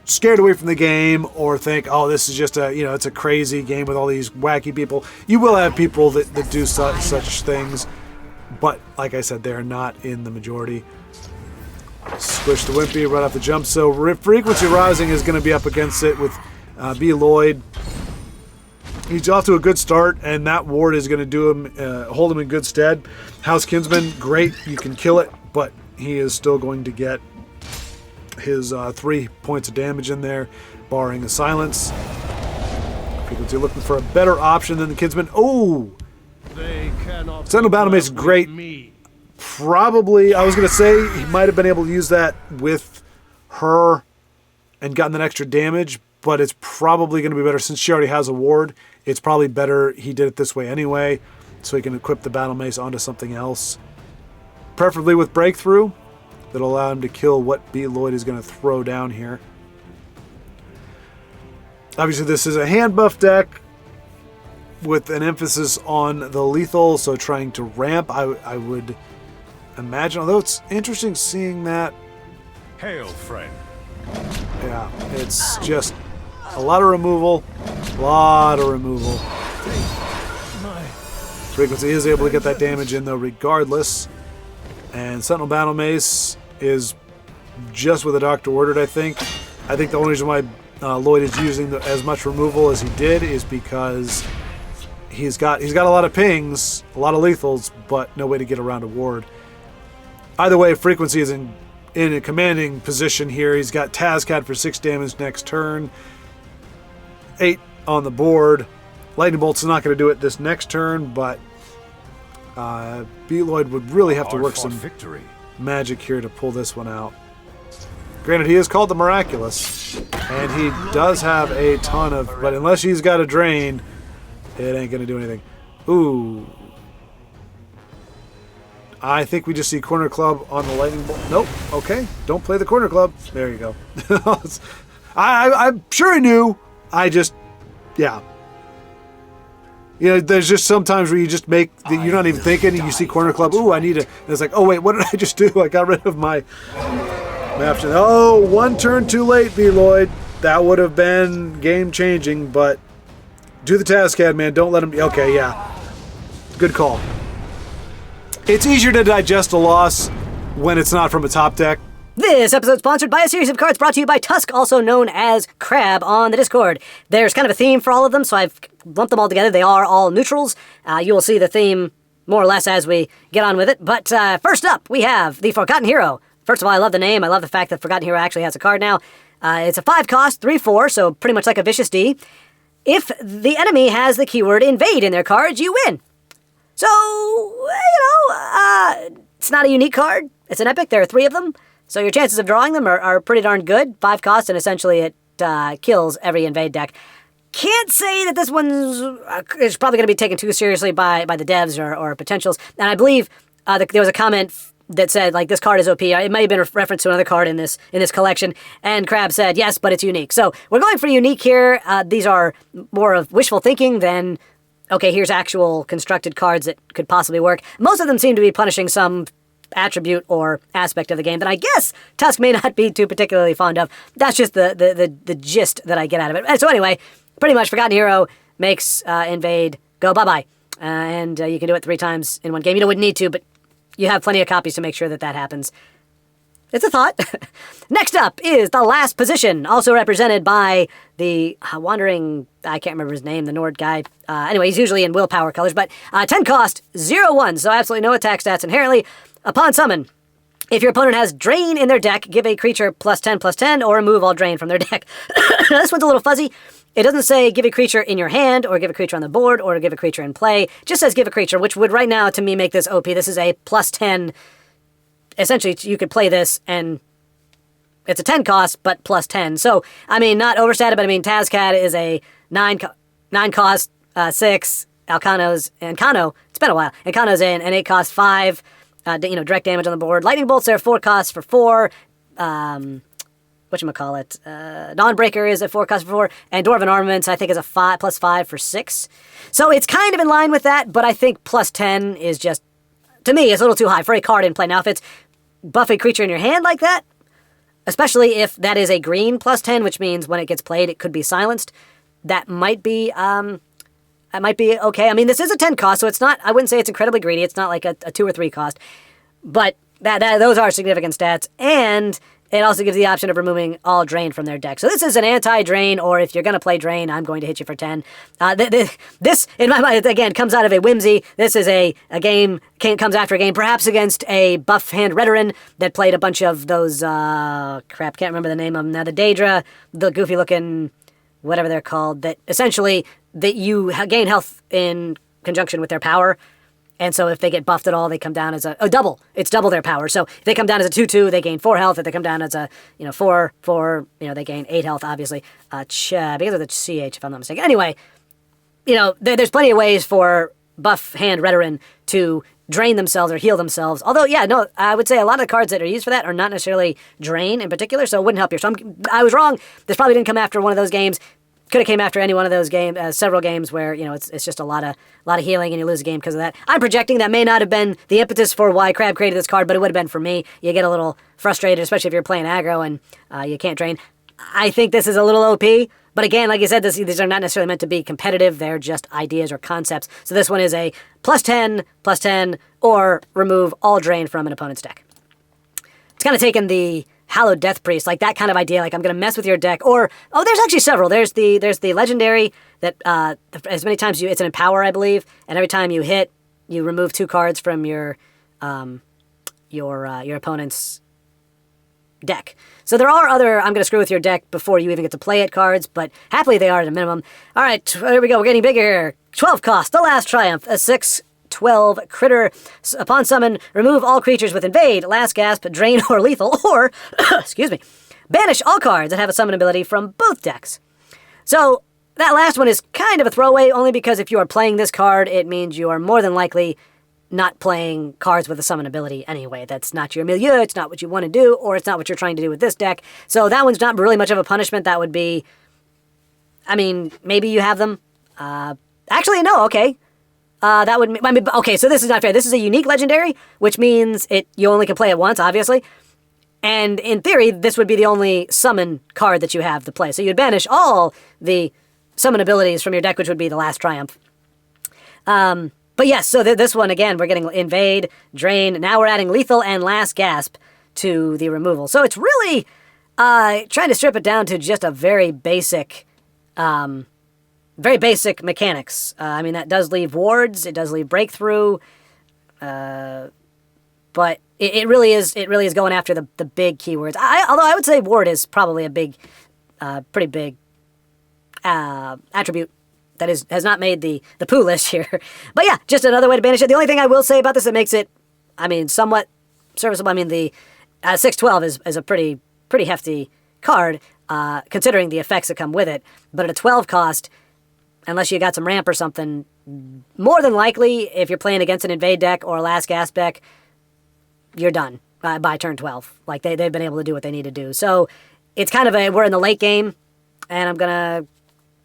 S1: scared away from the game or think, oh, this is just it's a crazy game with all these wacky people. You will have people that do such things. But like I said, they're not in the majority. Squish the Wimpy right off the jump. So FrequencyRising is going to be up against it with B. Lloyd. He's off to a good start, and that ward is going to do him, hold him in good stead. House Kinsman, great. You can kill it, but he is still going to get his 3 points of damage in there, barring a silence. Frequency looking for a better option than the Kinsman. Oh! Sentinel Battlemate is great. Probably, I was going to say, he might have been able to use that with her and gotten that extra damage, but it's probably going to be better since she already has a ward. It's probably better he did it this way anyway, so he can equip the Battle Mace onto something else. Preferably with Breakthrough. That'll allow him to kill what B. Lloyd is going to throw down here. Obviously, this is a hand buff deck with an emphasis on the lethal, so trying to ramp, I would imagine. Although it's interesting seeing that.
S3: Hail, friend.
S1: Yeah, it's just a lot of removal. Frequency is able to get that damage in, though, regardless. And Sentinel Battle Mace is just what the doctor ordered, I think. I think the only reason why Lloyd is using as much removal as he did is because he's got a lot of pings, a lot of lethals, but no way to get around a ward. Either way, Frequency is in a commanding position here. He's got Tazcat for 6 damage next turn. 8 on the board. Lightning Bolt's not going to do it this next turn, but B. Lloyd would really have to work some magic here to pull this one out. Granted, he is called the Miraculous, and he does have a ton of, but unless he's got a drain, it ain't going to do anything. Ooh. I think we just see Corner Club on the Lightning Bolt. Nope. Okay. Don't play the Corner Club. There you go. I'm sure he knew. Yeah. You know, there's just sometimes where you just make, you're not even thinking, and you see Corner Club, ooh, I need it. And it's like, oh, wait, what did I just do? I got rid of my option. Oh, 1 turn too late, B. Lloyd. That would have been game-changing, but do the Tazcat, man. Don't let him be. Okay, yeah. Good call. It's easier to digest a loss when it's not from a top deck.
S6: This episode is sponsored by a series of cards brought to you by Tusk, also known as Crab on the Discord. There's kind of a theme for all of them, so I've lumped them all together. They are all neutrals. You will see the theme more or less as we get on with it. But first up, we have the Forgotten Hero. First of all, I love the name. I love the fact that Forgotten Hero actually has a card now. It's a 5-cost, 3/4, so pretty much like a Vicious D. If the enemy has the keyword invade in their cards, you win. So, it's not a unique card. It's an epic. There are 3 of them. So your chances of drawing them are pretty darn good. 5 cost, and essentially it kills every invade deck. Can't say that this one's is probably going to be taken too seriously by the devs or potentials. And I believe there was a comment that said, like, this card is OP. It might have been a reference to another card in this collection. And Crab said, yes, but it's unique. So we're going for unique here. These are more of wishful thinking than okay, here's actual constructed cards that could possibly work. Most of them seem to be punishing some attribute or aspect of the game that I guess Tusk may not be too particularly fond of. That's just the gist that I get out of it. And so anyway, pretty much Forgotten Hero makes Invade go bye-bye. And you can do it 3 times in one game. You wouldn't need to, but you have plenty of copies to make sure that that happens. It's a thought. Next up is the last position, also represented by the wandering, I can't remember his name, the Nord guy. Anyway, he's usually in willpower colors, but 10 cost, 0/1, so absolutely no attack stats inherently. Upon summon, if your opponent has Drain in their deck, give a creature +10/+10, or remove all Drain from their deck. Now, this one's a little fuzzy. It doesn't say give a creature in your hand, or give a creature on the board, or give a creature in play. It just says give a creature, which would right now, to me, make this OP. This is a +10. Essentially, you could play this, and it's a 10 cost, but +10. So, I mean, not overstated, but I mean, Tazcat is a 9 cost, 6. Alcano's, Encano, it's been a while. Encano's an 8 cost, 5. Direct damage on the board. Lightning Bolts are 4 costs for 4. Whatchamacallit? Dawnbreaker is a 4 cost for 4. And Dwarven Armaments, I think, is a +5 for 6. So it's kind of in line with that, but I think +10 is just, to me, it's a little too high for a card in play. Now, if it's buff a creature in your hand like that, especially if that is a green +10, which means when it gets played, it could be silenced, that might be okay. I mean, this is a 10 cost, so it's not, I wouldn't say it's incredibly greedy. It's not like a 2 or 3 cost. But those are significant stats, and it also gives the option of removing all Drain from their deck. So this is an anti-Drain, or if you're going to play Drain, I'm going to hit you for 10. This, in my mind, again, comes out of a whimsy. This is a game, comes after a game, perhaps against a buff hand Redoran that played a bunch of those, can't remember the name of them now. The Daedra, the goofy-looking, whatever they're called, that essentially, that you gain health in conjunction with their power. And so if they get buffed at all, they come down as a double. It's double their power. So if they come down as a 2/2, they gain 4 health. If they come down as a 4/4, they gain 8 health. Obviously, because of the CH, if I'm not mistaken. Anyway, there's plenty of ways for buff hand Redoran to drain themselves or heal themselves. Although, I would say a lot of the cards that are used for that are not necessarily Drain in particular, so it wouldn't help here. So I was wrong. This probably didn't come after one of those games. Could have came after any one of those games, several games where it's just a lot of healing and you lose a game because of that. I'm projecting that may not have been the impetus for why Crab created this card, but it would have been for me. You get a little frustrated, especially if you're playing aggro and you can't Drain. I think this is a little OP, but again, like I said, these are not necessarily meant to be competitive. They're just ideas or concepts. So this one is a +10/+10, or remove all Drain from an opponent's deck. It's kind of taken the Hallowed Death Priest, like that kind of idea, like I'm going to mess with your deck, or, there's actually several. There's the legendary that, as many times it's an Empower, I believe, and every time you hit, you remove 2 cards from your opponent's deck. So there are other, I'm going to screw with your deck before you even get to play it cards, but happily they are at a minimum. All right, here we go, we're getting bigger here. 12 cost, the last triumph, a 6/12 critter. Upon summon, remove all creatures with Invade, Last Gasp, Drain, or Lethal, or, excuse me, banish all cards that have a summon ability from both decks. So, that last one is kind of a throwaway, only because if you are playing this card, it means you are more than likely not playing cards with a summon ability anyway. That's not your milieu, it's not what you want to do, or it's not what you're trying to do with this deck. So that one's not really much of a punishment. That would be, maybe you have them. Actually, no, okay. That would, okay, so this is not fair. This is a unique legendary, which means you only can play it once, obviously. And in theory, this would be the only summon card that you have to play. So you'd banish all the summon abilities from your deck, which would be the last triumph. But yes, so this one, again, we're getting Invade, Drain. Now we're adding Lethal and Last Gasp to the removal. So it's really trying to strip it down to just a very basic mechanics. That does leave wards, it does leave breakthrough, but it really is going after the big keywords. Although I would say ward is probably a pretty big attribute that has not made the poo list here. But yeah, just another way to banish it. The only thing I will say about this that makes it, somewhat serviceable. The 6/12 is a pretty hefty card, considering the effects that come with it. But at a 12 cost, unless you got some ramp or something, more than likely, if you're playing against an Invade deck or a Last Gasp deck, you're done by turn 12. Like, they've been able to do what they need to do. So, it's kind of we're in the late game, and I'm going to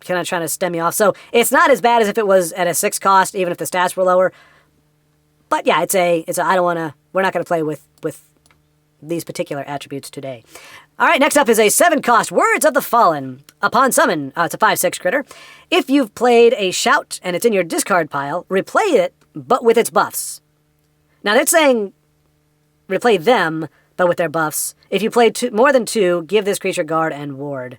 S6: kind of trying to stem me off. So it's not as bad as if it was at a 6 cost, even if the stats were lower. But yeah, it's a I don't want to, we're not going to play with these particular attributes today. All right, next up is a 7 cost, Words of the Fallen. Upon summon, it's a 5/6 critter. If you've played a shout and it's in your discard pile, replay it, but with its buffs. Now that's saying replay them, but with their buffs. If you played more than 2, give this creature guard and ward.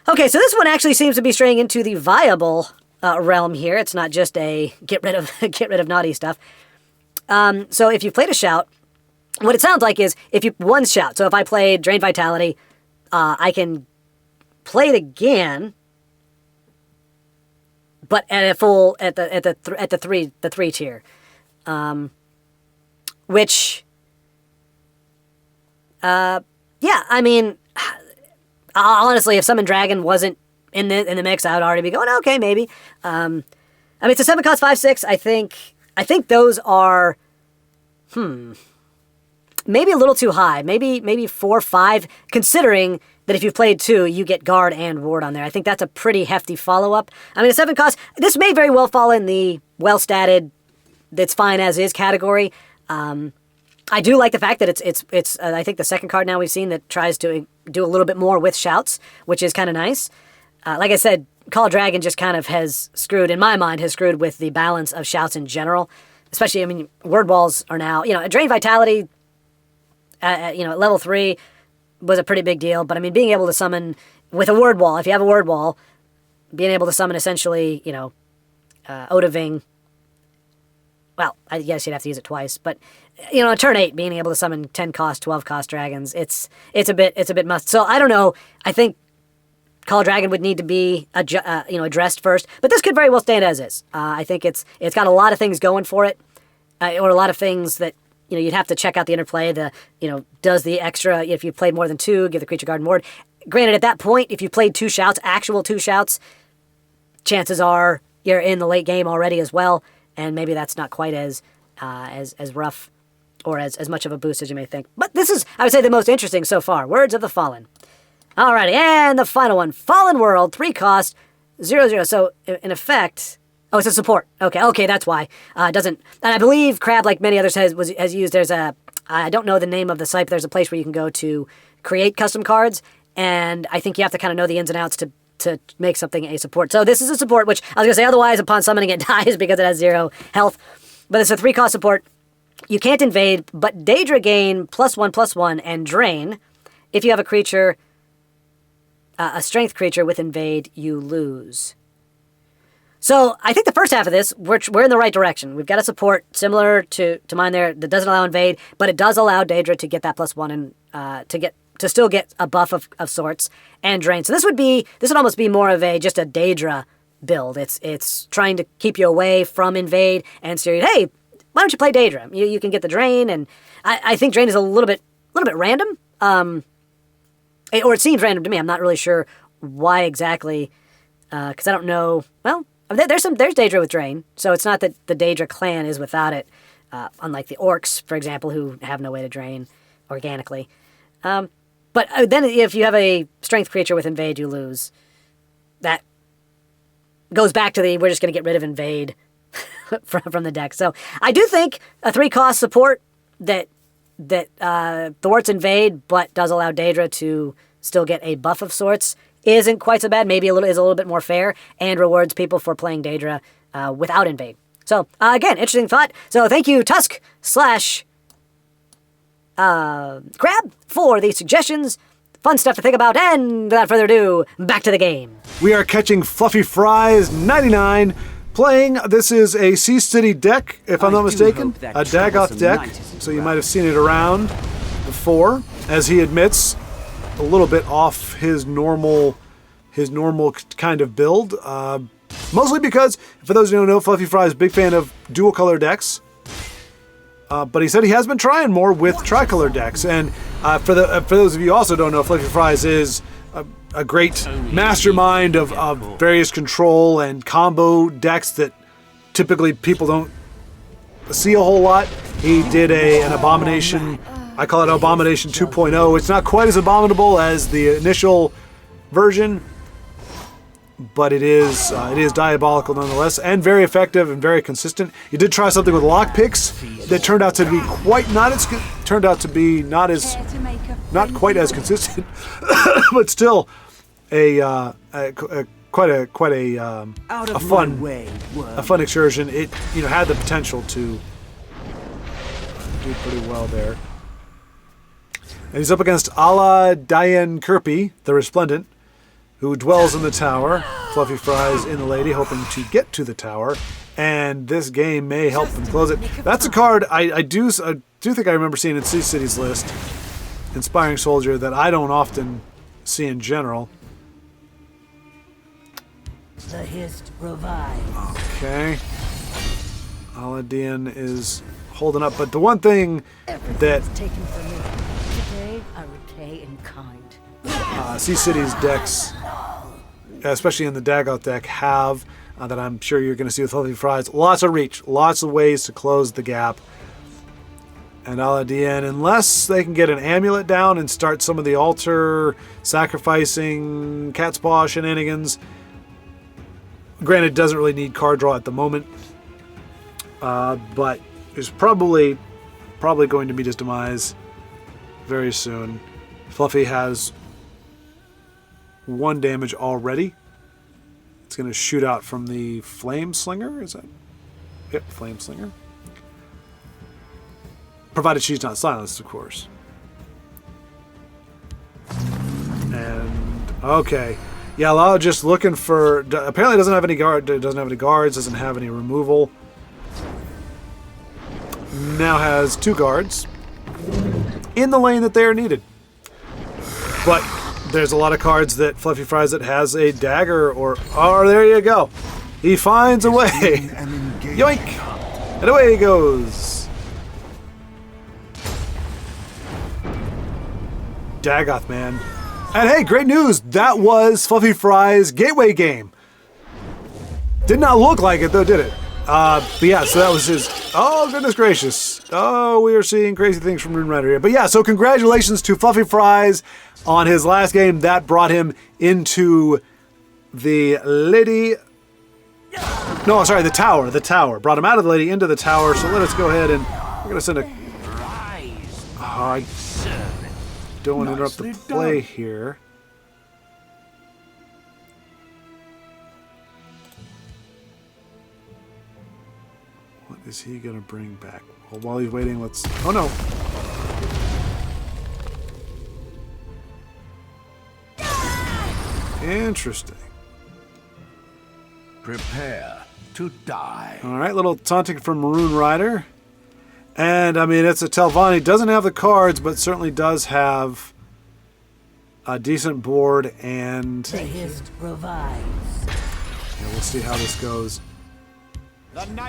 S6: Okay, so this one actually seems to be straying into the viable realm here. It's not just a get rid of naughty stuff. So if you played a shout, what it sounds like is if you one shout. So if I played Drain Vitality, I can play it again, but at a full at the 3 tier, which yeah, I mean, honestly, if Summon Dragon wasn't in the mix, I would already be going, okay, maybe. I mean, it's a 7 cost 5/6. I think those are, maybe a little too high. Maybe 4/5, considering that if you've played 2, you get guard and ward on there. I think that's a pretty hefty follow-up. I mean, a 7 cost, this may very well fall in the well-statted, that's fine as is category. I do like the fact that it's I think the second card now we've seen that tries to do a little bit more with shouts, which is kind of nice. Like I said, Call Dragon just kind of has screwed, in my mind, with the balance of shouts in general. Especially, I mean, word walls are now, Drain Vitality, at level 3 was a pretty big deal. But I mean, being able to summon with a word wall, if you have a word wall, being able to summon essentially, Odaving. Well, I guess you'd have to use it twice, but on turn 8, being able to summon 10 cost, 12 cost dragons, it's a bit must. So I don't know. I think Call Dragon would need to be addressed first, but this could very well stand as is. I think it's got a lot of things going for it, or a lot of things that you'd have to check out the interplay. Does the extra, if you played more than 2, give the creature guard and ward. Granted, at that point, if you played 2 shouts, actual 2 shouts, chances are you're in the late game already as well. And maybe that's not quite as rough or as much of a boost as you may think. But this is, I would say, the most interesting so far. Words of the Fallen. Alrighty, and the final one. Fallen World, 3 cost, 0/0. So, in effect, it's a support. Okay, that's why. It doesn't, and I believe Crab, like many others, has used, I don't know the name of the site, but there's a place where you can go to create custom cards, and I think you have to kind of know the ins and outs to make something a support. So this is a support, which I was going to say otherwise upon summoning it dies because it has 0 health. But it's a 3 cost support. You can't invade, but Daedra gain +1/+1 and drain. If you have a creature, a strength creature with invade, you lose. So I think the first half of this, we're in the right direction. We've got a support similar to mine there that doesn't allow invade, but it does allow Daedra to get that +1 and to still get a buff of sorts and drain. So this would almost be more of just a Daedra build. It's trying to keep you away from invade and say, hey, why don't you play Daedra? You can get the drain, and I think drain is a little bit random. Or it seems random to me. I'm not really sure why exactly, because I don't know. Well, there's Daedra with drain, so it's not that the Daedra clan is without it, unlike the orcs, for example, who have no way to drain organically. But then if you have a strength creature with invade, you lose. That goes back to we're just going to get rid of invade from the deck. So I do think a 3 cost support that thwarts invade but does allow Daedra to still get a buff of sorts isn't quite so bad. Maybe is a little bit more fair and rewards people for playing Daedra without invade. So again, interesting thought. So thank you, Tusk / Crab, for these suggestions. Fun stuff to think about, and without further ado, back to the game.
S1: We are catching Fluffy Fries 99, playing, this is a Sea City deck, if I'm not mistaken, a Dagoth deck, so you might have seen it around before, as he admits, a little bit off his normal kind of build, mostly because, for those who don't know, Fluffy Fry is a big fan of dual color decks. But he said he has been trying more with tricolor decks, and for those of you who also don't know, Fluffy Fries is a great mastermind of various control and combo decks that typically people don't see a whole lot. He did an Abomination, I call it Abomination 2.0. It's not quite as abominable as the initial version, but it is diabolical nonetheless, and very effective and very consistent. You did try something with lockpicks that turned out to be not quite as consistent, but still quite a fun excursion. It had the potential to do pretty well there. And he's up against Ala-Dian-Kirpi, the Resplendent, who dwells in the tower. Fluffy Fries in the Lady, hoping to get to the tower, and this game may help them close it. That's a card I do think I remember seeing in C-City's list, Inspiring Soldier, that I don't often see in general.
S2: The hist revives.
S1: Okay. Ala-Dian is holding up, but the one thing that
S2: Taken from me. Today I repay in kind.
S1: C-City's decks, especially in the Dagoth deck, have, that I'm sure you're going to see with Fluffy Fries, lots of reach, lots of ways to close the gap. And Ala-Dian, unless they can get an amulet down and start some of the altar sacrificing cat's paw shenanigans, granted, doesn't really need card draw at the moment, but is probably going to meet his demise very soon. Fluffy has 1 damage already. It's going to shoot out from the Flame Slinger. Is that? Yep, Flame Slinger. Provided she's not silenced, of course. And okay, yeah, Lalo just looking for. Apparently, doesn't have any guards. Doesn't have any removal. Now has 2 guards in the lane that they are needed. But there's a lot of cards that Fluffy Fries that has a dagger or... Oh, there you go. He finds a way. Yoink! And away he goes. Dagoth, man. And hey, great news. That was Fluffy Fries' gateway game. Did not look like it, though, did it? But yeah, so that was his... Oh, goodness gracious. Oh, we are seeing crazy things from Rune Rider here. But yeah, so congratulations to Fluffy Fries on his last game. That brought him into the Lady... No, sorry, the tower. The tower. Brought him out of the Lady into the tower. So let us go ahead and... We're going to send a... I don't want to interrupt the play here. What is he going to bring back? Well, while he's waiting, let's... Oh, no. Interesting.
S3: Prepare to die.
S1: All right, little taunting from Maroon Rider. And, I mean, it's a Telvanni. Doesn't have the cards, but certainly does have a decent board. And
S2: The hist revives.
S1: yeah, we'll see how this goes.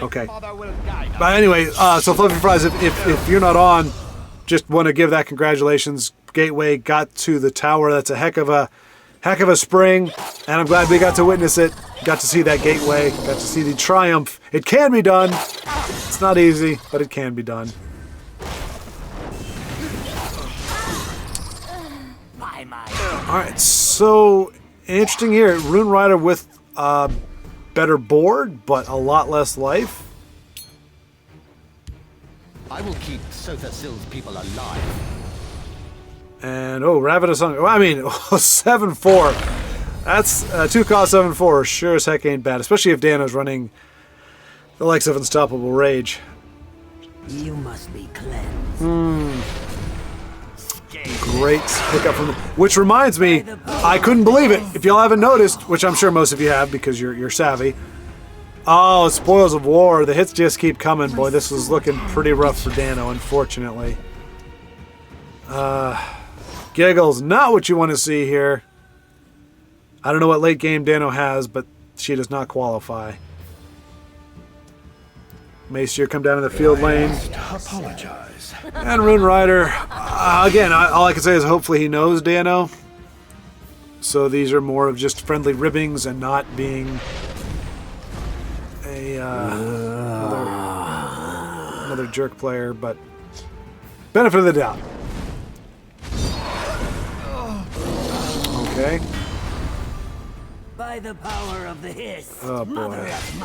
S1: Okay. But anyway, so Fluffy Fries, if you're not on, just want to give that congratulations. Gateway got to the tower. That's a heck of a spring, and I'm glad we got to witness it. Got to see that gateway. Got to see the triumph. It can be done. It's not easy, but it can be done. All right, so interesting here. Rune Rider with better board, but a lot less life.
S7: I will keep Sothasil's people alive.
S1: And, oh, Ravenous Hunger. Well, I mean, 7-4. That's 2-cost 7-4. Sure as heck ain't bad, especially if Dano's running the likes of Unstoppable Rage.
S2: You must be cleansed.
S1: Great pickup from... Which reminds me, I couldn't believe it. If y'all haven't noticed, which I'm sure most of you have because you're savvy. Oh, Spoils of War. The hits just keep coming. Boy, this was looking pretty rough for Dano, unfortunately. Giggles, not what you want to see here. I don't know what late game Dano has, but she does not qualify. Maester come down to the field lane.
S3: Apologize.
S1: And Rune Rider, again, all I can say is hopefully he knows Dano. So these are more of just friendly ribbings and not being a another jerk player, but benefit of the doubt. Okay.
S8: By the power of the hiss,
S1: Oh, boy.
S8: mother of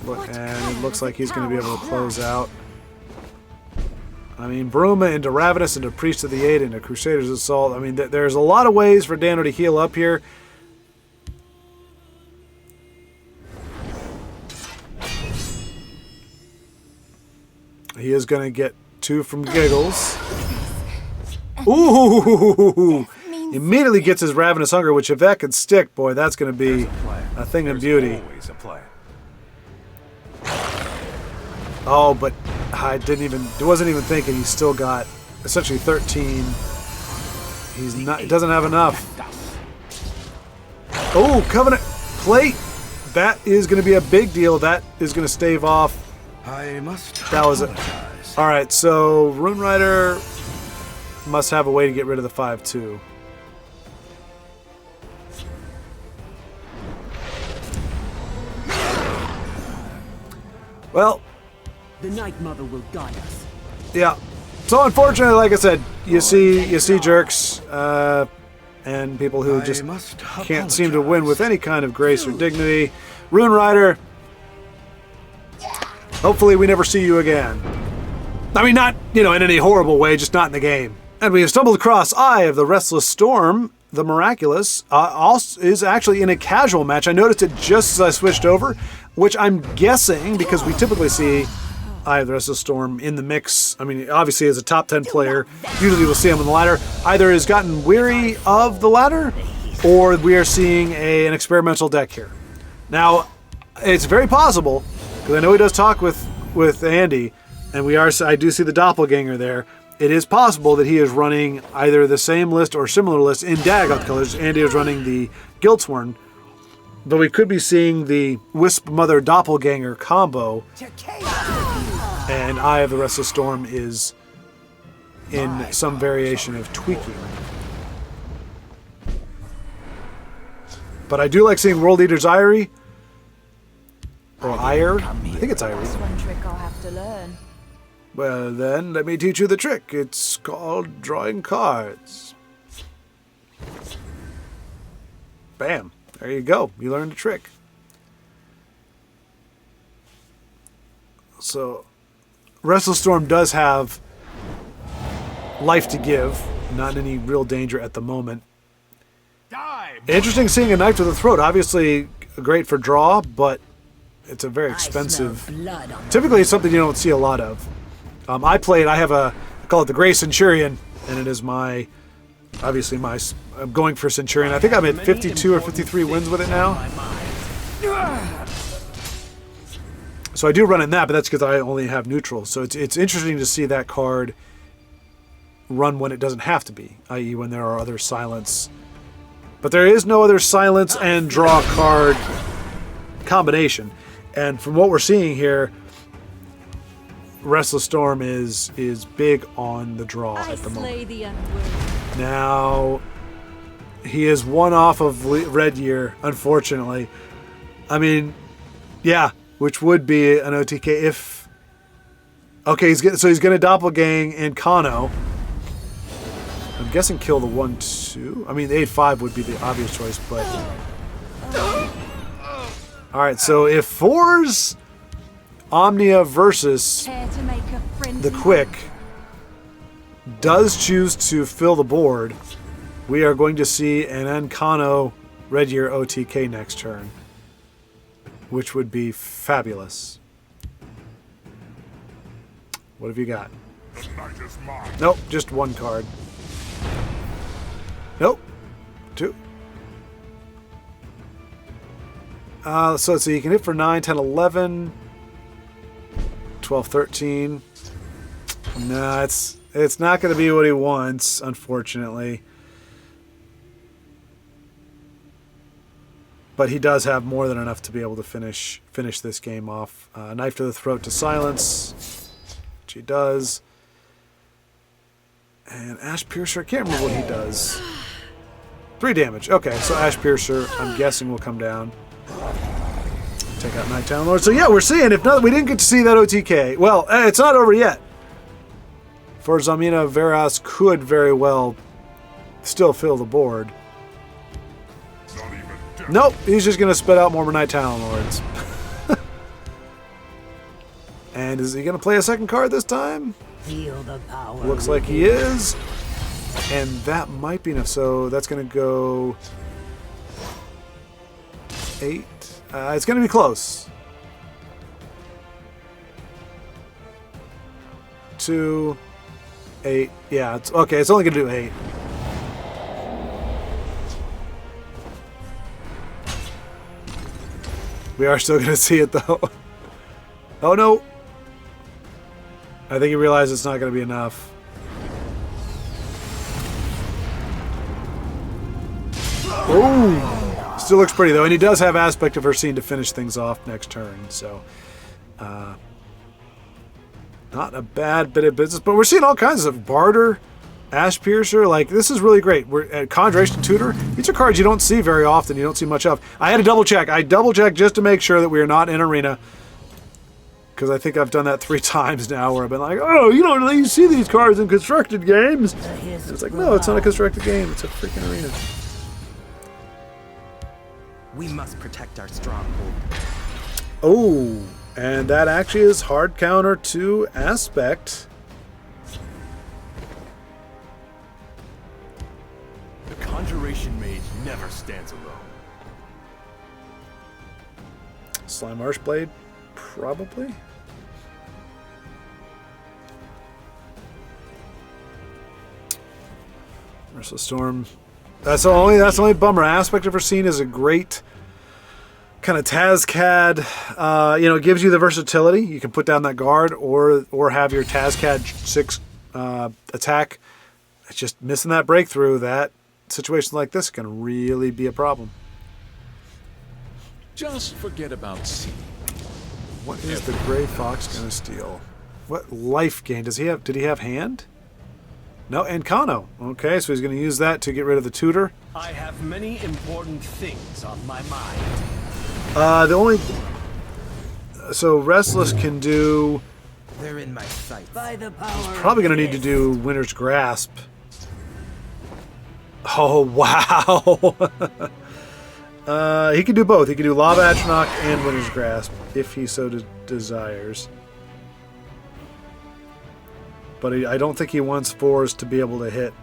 S8: mud.
S1: And it looks like he's going to be able to close out. I mean, Bruma into Ravenous, into Priest of the Eight, into Crusader's Assault. I mean, there's a lot of ways for Dano to heal up here. He is going to get 2 from Giggles. Ooh! Immediately gets his Ravenous Hunger, which if that could stick, boy, that's going to be a thing of beauty.
S3: Always a plan.
S1: Oh, but I wasn't even thinking. He's still got essentially 13. He doesn't have enough. Oh, Covenant Plate. That is going to be a big deal. That is going to stave off.
S3: I must
S1: That was it.
S3: apologize.
S1: All right, so Rune Rider must have a way to get rid of the 5-2. Well,
S8: The Night Mother will guide us.
S1: yeah. So unfortunately, like I said, you see jerks and people who
S3: I
S1: just
S3: must
S1: can't seem to win
S3: apologize.
S1: with any kind of grace or dignity. Rune Rider, hopefully we never see you again. I mean, not, in any horrible way, just not in the game. And we have stumbled across Eye of the Restless Storm, the Miraculous, also is actually in a casual match. I noticed it just as I switched over, which I'm guessing, because we typically see Eye of the Restless Storm in the mix. I mean, obviously as a top 10 player, usually we'll see him on the ladder. Either has gotten weary of the ladder, or we are seeing an experimental deck here. Now, it's very possible, because I know he does talk with Andy, and I do see the doppelganger there. It is possible that he is running either the same list or similar list in Daggett colors. Andy is running the Guiltsworn, but we could be seeing the Wisp Mother Doppelganger combo, and Eye of the Restless Storm is in some variation of tweaking. But I do like seeing World Eater's Irie, or Ire. I think it's Irie.
S2: One trick I'll have to learn.
S1: Well, then, let me teach you the trick. It's called drawing cards. Bam. There you go. You learned a trick. So, Restless Storm does have life to give. Not any real danger at the moment. Interesting seeing a knife to the throat. Obviously, great for draw, but it's a very expensive. Typically, it's something you don't see a lot of. I call it the Gray Centurion, and it is I'm going for Centurion. I think I'm at 52 or 53 wins with it now. So I do run in that, but that's because I only have neutral. So it's interesting to see that card run when it doesn't have to be, i.e. when there are other silence. But there is no other silence and draw card combination. And from what we're seeing here, Restless Storm is big on the draw
S2: I
S1: at the moment.
S2: slay the unworthy.
S1: Now, he is one off of Red Year, unfortunately. I mean, yeah, which would be an OTK if... Okay, he's going to Doppelgang and Kano. I'm guessing kill the 1-2. I mean, the 8-5 would be the obvious choice, but... Alright, so if 4's Omnia versus
S2: Care to make a frenzy?
S1: the Quick does choose to fill the board, we are going to see an Ankano Red Year OTK next turn, which would be fabulous. What have you got? Nope, just one card. Nope. 2. So let's see, you can hit for 9, 10, 11, 12, 13. No, it's not going to be what he wants, unfortunately. But he does have more than enough to be able to finish this game off. Knife to the throat to silence, which he does. And Ash Piercer, I can't remember what he does. 3 damage. Okay, so Ash Piercer, I'm guessing, will come down. Take out Night Town Lord. So yeah, we're seeing, if not, we didn't get to see that OTK. Well, it's not over yet. For Zamina, Veras could very well still fill the board. Nope, he's just going to spit out more Night Talon Lords. And is he going to play a second card this time?
S8: Feel the power.
S1: Looks like he is. And that might be enough. So that's going to go 8. It's going to be close. 2, 8. Yeah, it's okay. It's only going to do 8. We are still going to see it though. Oh no. I think he realized it's not going to be enough. Oh, still looks pretty though, and he does have aspect of her scene to finish things off next turn. So, not a bad bit of business, but we're seeing all kinds of barter, Ash Piercer. Like this is really great. We're at Conjuration Tutor. These are cards you don't see very often. You don't see much of. I had to double check. I double checked just to make sure that we are not in arena. Because I think I've done that 3 times now where I've been like, oh, you don't really see these cards in constructed games. And it's like, no, it's not a constructed game. It's a freaking arena.
S9: We must protect our stronghold.
S1: Oh, and that actually is hard counter to Aspect.
S3: The Conjuration Mage never stands alone.
S1: Slime Marshblade, probably. Merciless Storm. That's the only bummer. Aspect of her scene is a great kind of Tazcad. It gives you the versatility. You can put down that guard or have your Tazcad 6 attack. It's just missing that breakthrough. That situation like this can really be a problem.
S10: Just forget about C.
S1: What is the Gray Fox going to steal? What life gain does he have? Did he have hand? No, and Kano. Okay, so he's going to use that to get rid of the tutor.
S5: I have many important things on my mind.
S1: So Restless can do...
S9: They're in my sights.
S8: By the power.
S1: Probably going to need to do Winter's Grasp. Oh, wow. He can do both. He can do Lava Atronach and Winter's Grasp if he so desires. But I don't think he wants 4s to be able to hit.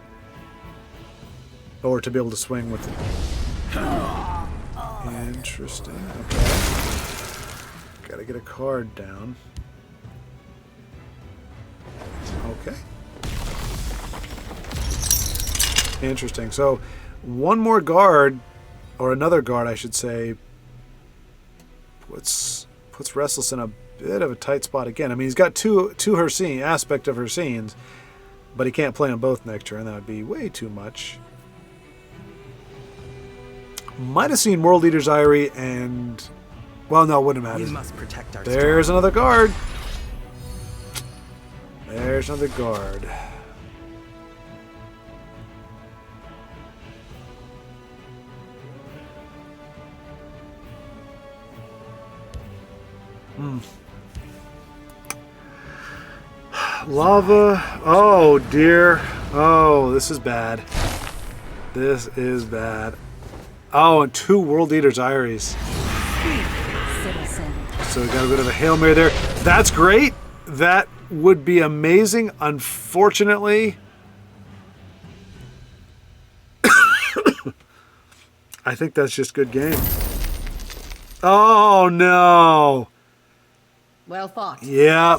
S1: Or to be able to swing with it. Interesting. Okay. Gotta get a card down. Okay. Interesting. So, one more guard, or another guard, I should say, puts Restless in a bit of a tight spot again. I mean, he's got two Hercene aspect of Hercenes, but he can't play them both next turn. That would be way too much. Might have seen World Eater's Eyrie and... Well, no, it wouldn't matter.
S9: We must protect our
S1: There's another guard. There's another guard. Lava. Oh, dear. Oh, this is bad. This is bad. Oh, and 2 World Eater's Eyries. So we got a bit of a Hail Mary there. That's great. That would be amazing. Unfortunately, I think that's just good game. Oh, no.
S2: Well fought.
S1: Yeah.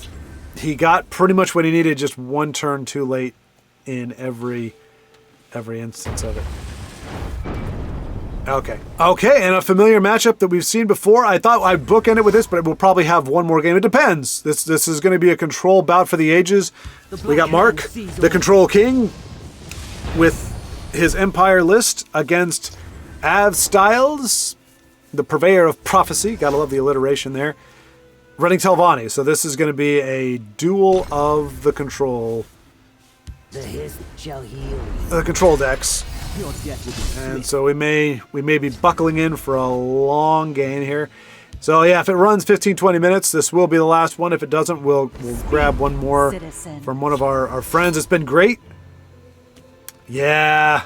S1: He got pretty much what he needed, just 1 turn too late in every instance of it. Okay, and a familiar matchup that we've seen before. I thought I'd bookend it with this, but we'll probably have one more game. It depends. This is going to be a control bout for the ages. We got Mark, the Control King, with his Empire list against Av Styles, the purveyor of prophecy. Gotta love the alliteration there. Running Telvanni. So this is going to be a duel of the control.
S8: The hiss shall heal.
S1: The control decks. And so we may be buckling in for a long game here. So yeah, if it runs 15-20 minutes, this will be the last one. If it doesn't, we'll grab one more from one of our friends. It's been great. Yeah.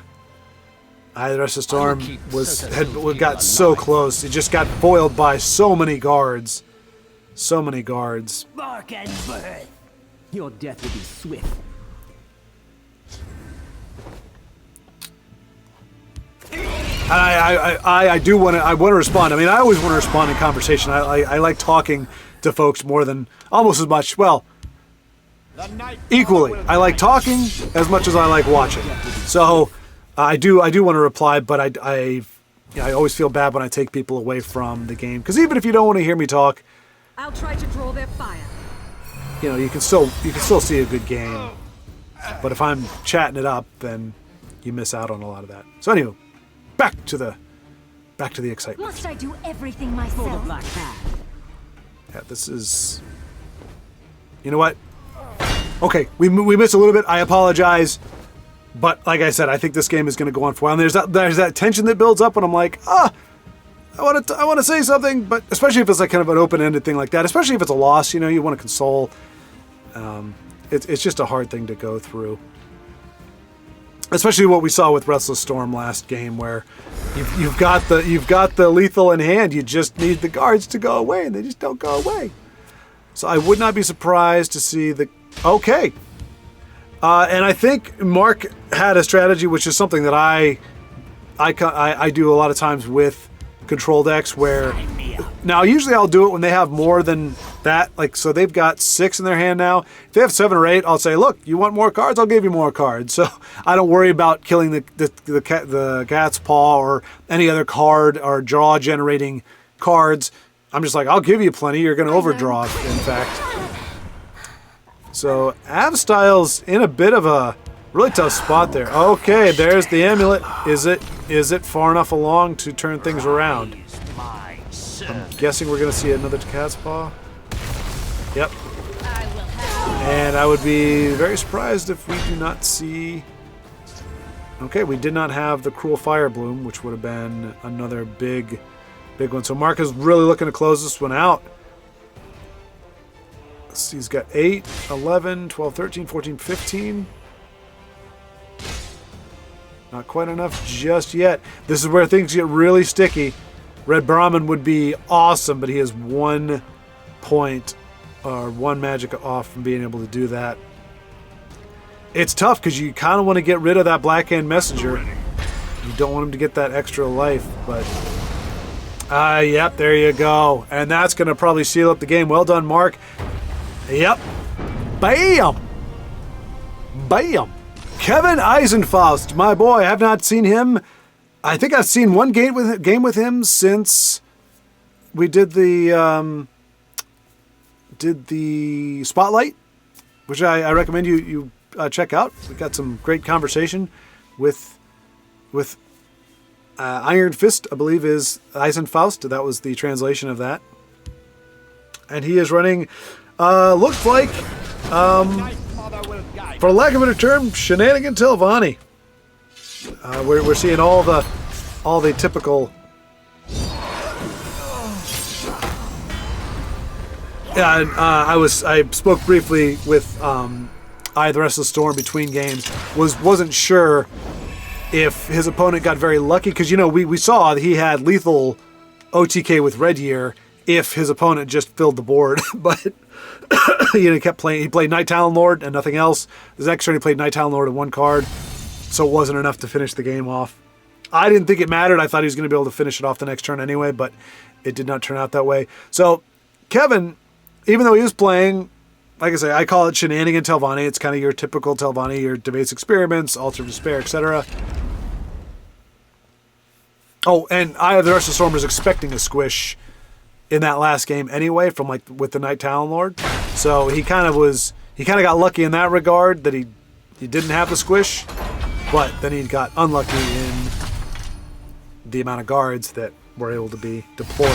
S1: TheRestlessStorm got so close. It just got foiled by so many guards. So many guards.
S8: Bark and birth. Your death will be swift.
S1: I do want to. I want to respond. I mean, I always want to respond in conversation. I like talking to folks more than almost as much. Well, equally. I like talking as much as I like watching. So I do want to reply, but I always feel bad when I take people away from the game, because even if you don't want to hear me talk,
S2: I'll try to draw their fire.
S1: you know, you can still see a good game. But if I'm chatting it up, then you miss out on a lot of that. So anyway, back to the excitement.
S2: Must I do everything myself?
S8: Black hat.
S1: Yeah, this is. You know what? Okay, we missed a little bit. I apologize, but like I said, I think this game is going to go on for a while. And there's that tension that builds up, and I'm like, I want to say something, but especially if it's like kind of an open-ended thing like that. Especially if it's a loss, you know, you want to console. It's just a hard thing to go through. Especially what we saw with TheRestlessStorm last game, where you've got the lethal in hand. You just need the guards to go away, and they just don't go away. So I would not be surprised to see the okay. And I think Mark had a strategy, which is something that I do a lot of times with control decks, where now usually I'll do it when they have more than that. Like, so they've got 6 in their hand now. If they have 7 or 8, I'll say, look, you want more cards? I'll give you more cards. So I don't worry about killing the cat's paw or any other card or draw generating cards. I'm just like, I'll give you plenty. You're going to overdraw, in fact. So Avstyle's in a bit of a really tough spot there. Okay, there's the amulet. Is it far enough along to turn things around? I'm guessing we're going to see another cat's paw. Yep. And I would be very surprised if we do not see... Okay, we did not have the Cruel Fire Bloom, which would have been another big one. So Mark is really looking to close this one out. Let's see, he's got 8, 11, 12, 13, 14, 15. Not quite enough just yet. This is where things get really sticky. Red Brahmin would be awesome, but he is 1 point or 1 magic off from being able to do that. It's tough because you kind of want to get rid of that Blackhand Messenger. You don't want him to get that extra life, but... yep, there you go. And that's going to probably seal up the game. Well done, Mark. Yep. Bam! Bam! KevinEisenfaust, my boy. I have not seen him. I think I've seen one game with him since we did the Spotlight, which I recommend you check out. We got some great conversation with Iron Fist, I believe, is Eisenfaust. That was the translation of that. And he is running, looks like, for lack of a better term, Shenanigan Telvanni. We're seeing all the typical. Yeah, and, I spoke briefly with TheRestlessStorm between games. Wasn't sure if his opponent got very lucky, because you know we saw that he had lethal OTK with Red Year if his opponent just filled the board, but he kept playing. He played Night Talon Lord and nothing else. The next turn he played Night Talon Lord and 1 card, so it wasn't enough to finish the game off. I didn't think it mattered. I thought he was going to be able to finish it off the next turn anyway, but it did not turn out that way. So Kevin, even though he was playing, like I say, I call it Shenanigan Telvanni. It's kind of your typical Telvanni, your Debase Experiments, Altar of Despair, etc. Oh, and TheRestlessStorm was expecting a squish in that last game anyway, from like with the Night Talon Lord. So he kind of got lucky in that regard that he didn't have the squish, but then he got unlucky in the amount of guards that were able to be deployed.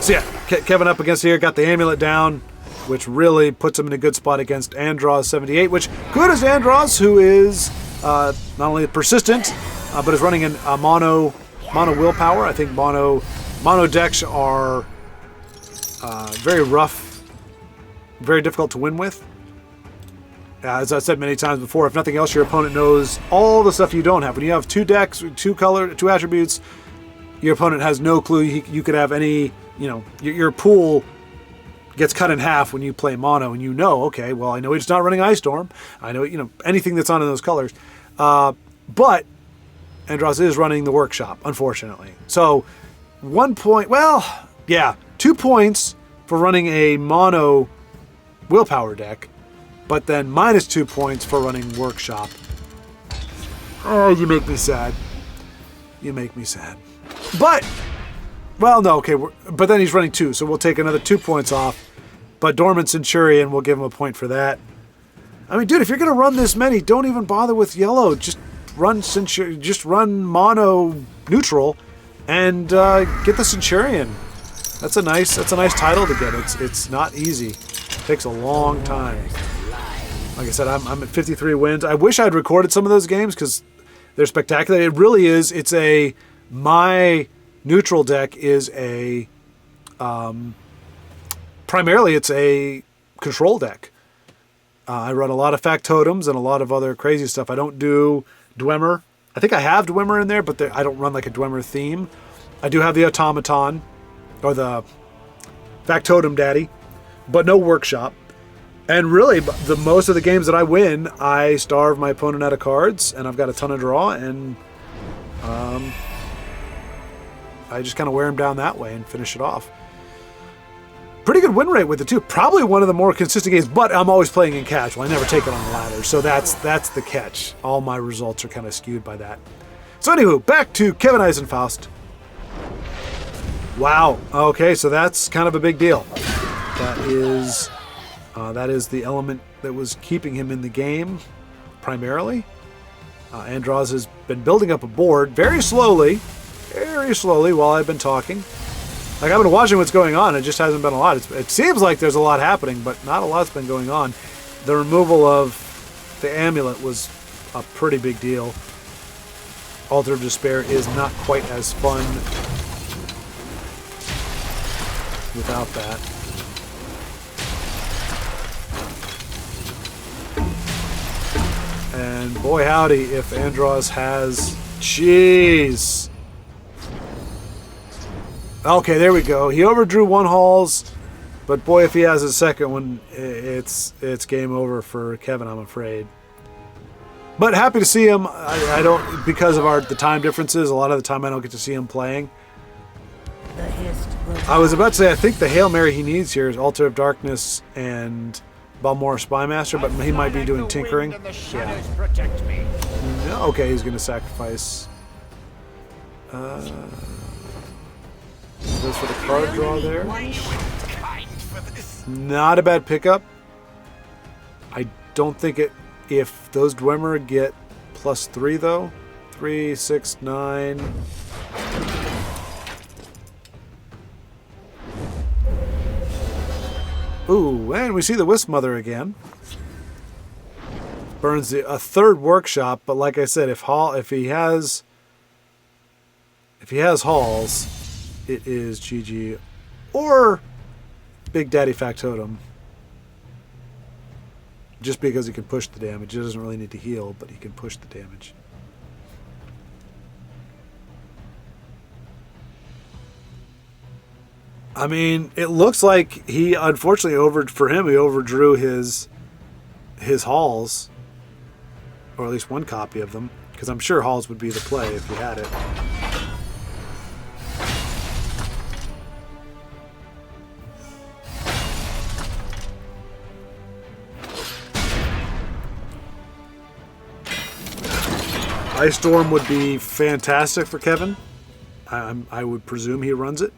S1: So yeah, Kevin up against here, got the amulet down, which really puts him in a good spot against Andros 78, which good as Andros, who is not only persistent, but is running in mono willpower. I think mono decks are very rough, very difficult to win with. As I said many times before, if nothing else, your opponent knows all the stuff you don't have. When you have 2 decks, 2 attributes, your opponent has no clue. You could have any, you know, your pool gets cut in half when you play mono, and you know, okay, well, I know he's not running Ice Storm. I know, you know, anything that's on in those colors. But Andros is running the workshop, unfortunately. So 1 point, well, yeah, 2 points for running a mono willpower deck, but then minus 2 points for running workshop. Oh, you make me sad. You make me sad. But, well, no, okay, but then he's running 2, so we'll take another 2 points off. But Dormant Centurion, we'll give him a point for that. I mean, dude, if you're going to run this many, don't even bother with yellow. Just run mono neutral and get the Centurion. That's a nice title to get. It's not easy. It takes a long time. Like I said, I'm at 53 wins. I wish I'd recorded some of those games because they're spectacular. It really is. My neutral deck is primarily it's a control deck. I run a lot of factotums and a lot of other crazy stuff. I don't do Dwemer. I think I have Dwemer in there, but I don't run like a Dwemer theme. I do have the Automaton, or the Factotum Daddy, but no Workshop. And really, the most of the games that I win, I starve my opponent out of cards, and I've got a ton of draw, and I just kind of wear him down that way and finish it off. Pretty good win rate with it too. Probably one of the more consistent games, but I'm always playing in casual. I never take it on the ladder, so that's the catch. All my results are kind of skewed by that. So anywho, back to KevinEisenfaust. Wow. Okay, so that's kind of a big deal. That is the element that was keeping him in the game, primarily. Andros has been building up a board very slowly while I've been talking. Like, I've been watching what's going on. It just hasn't been a lot. It seems like there's a lot happening, but not a lot's been going on. The removal of the amulet was a pretty big deal. Altar of Despair is not quite as fun without that. And boy howdy if Andros has... Jeez! Okay, there we go. He overdrew 1 Halls, but boy, if he has a second one, it's game over for Kevin, I'm afraid. But happy to see him. I don't, because of the time differences, a lot of the time I don't get to see him playing. I was about to say, I think the Hail Mary he needs here is Altar of Darkness and Balmora Spymaster, but he might be doing tinkering. Yeah. Okay, he's going to sacrifice. Goes for the card draw there. Not a bad pickup. I don't think it... If those Dwemer get +3 though. 3, 6, 9. Ooh, and we see the Wisp Mother again. Burns a 3rd Workshop, but like I said, if he has Halls, it is GG or Big Daddy Factotum. Just because he can push the damage. He doesn't really need to heal, but he can push the damage. I mean, it looks like he, unfortunately, he overdrew his Halls. Or at least one copy of them. Because I'm sure Halls would be the play if you had it. Ice Storm would be fantastic for Kevin. I would presume he runs it.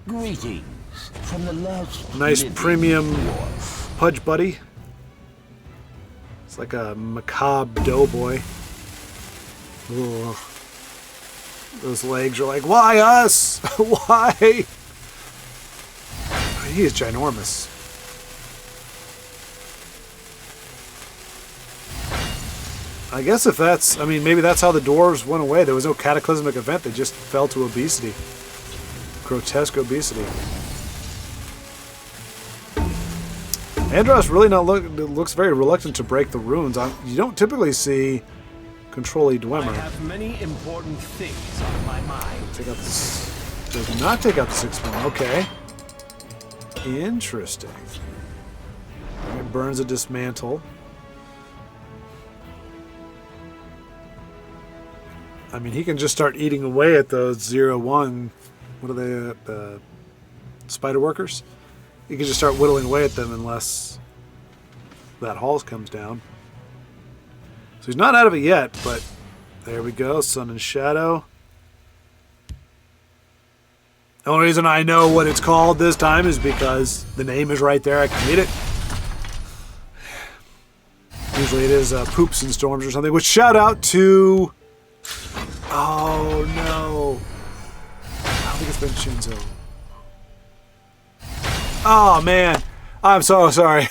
S10: Greetings from the last
S1: nice premium Pudge Buddy. It's like a macabre doughboy. Ugh. Those legs are like, why us? Why? He is ginormous. I guess if that's... I mean, maybe that's how the dwarves went away. There was no cataclysmic event. They just fell to obesity. Grotesque obesity. Andros really looks very reluctant to break the runes. You don't typically see Control-E Dwemer.
S5: I have many important things on my mind.
S1: Take out this. Does not take out the 6-1. Okay. Interesting. It burns a dismantle. I mean, he can just start eating away at those 0-1. What are they? Spider workers? He can just start whittling away at them unless that Halls comes down. So he's not out of it yet, but there we go. Sun and Shadow. The only reason I know what it's called this time is because the name is right there. I can read it. Usually it is Poops and Storms or something. Which shout out to... Oh, no. I think it's been Shinzo. Oh, man. I'm so sorry.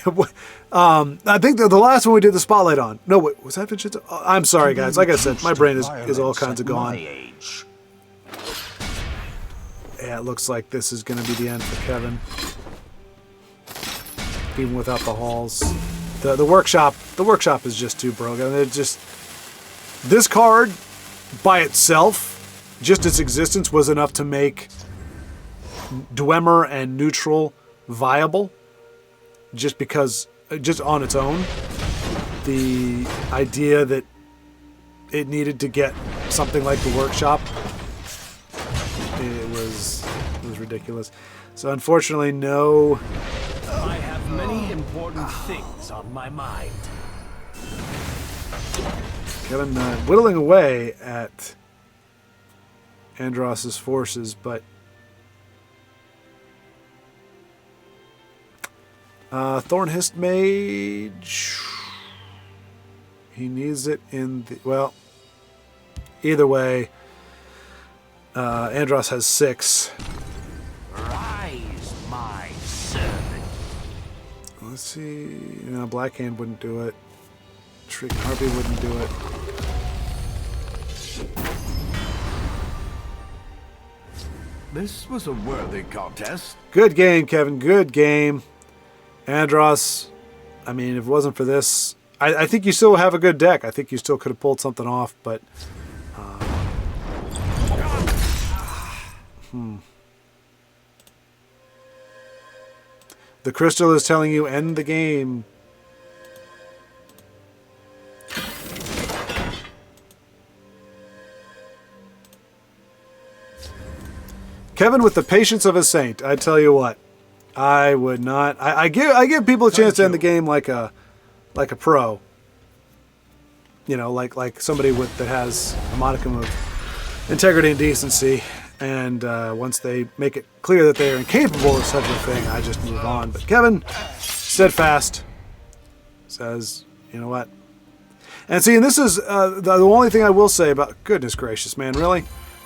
S1: I think the last one we did the spotlight on. No, wait, was that Vincenzo? Oh, I'm sorry, guys. Like I said, my brain is all kinds of gone. Yeah, it looks like this is going to be the end for Kevin. Even without the halls. The workshop is just too broken. It just... This card, by itself, just its existence was enough to make Dwemer and Neutral viable. Just because, just on its own. The idea that it needed to get something like the workshop, it was ridiculous. So unfortunately, no.
S5: I have many important things on my mind.
S1: Kevin whittling away at Andros's forces, but Thornhist Mage, he needs it in the, well, either way, Andros has 6.
S5: Rise, my servant.
S1: Let's see, Blackhand wouldn't do it. Trick Harpy wouldn't do it.
S3: This was a worthy contest.
S1: Good game, Kevin. Good game. Andros, I mean, if it wasn't for this, I think you still have a good deck. I think you still could have pulled something off, but... The crystal is telling you, end the game. Kevin with the patience of a saint. I tell you what, I would not. I give people a chance to end the game like a pro. Like somebody that has a modicum of integrity and decency. And once they make it clear that they are incapable of such a thing, I just move on. But Kevin, steadfast, says, you know what? And see, and this is the only thing I will say about... Goodness gracious, man, really?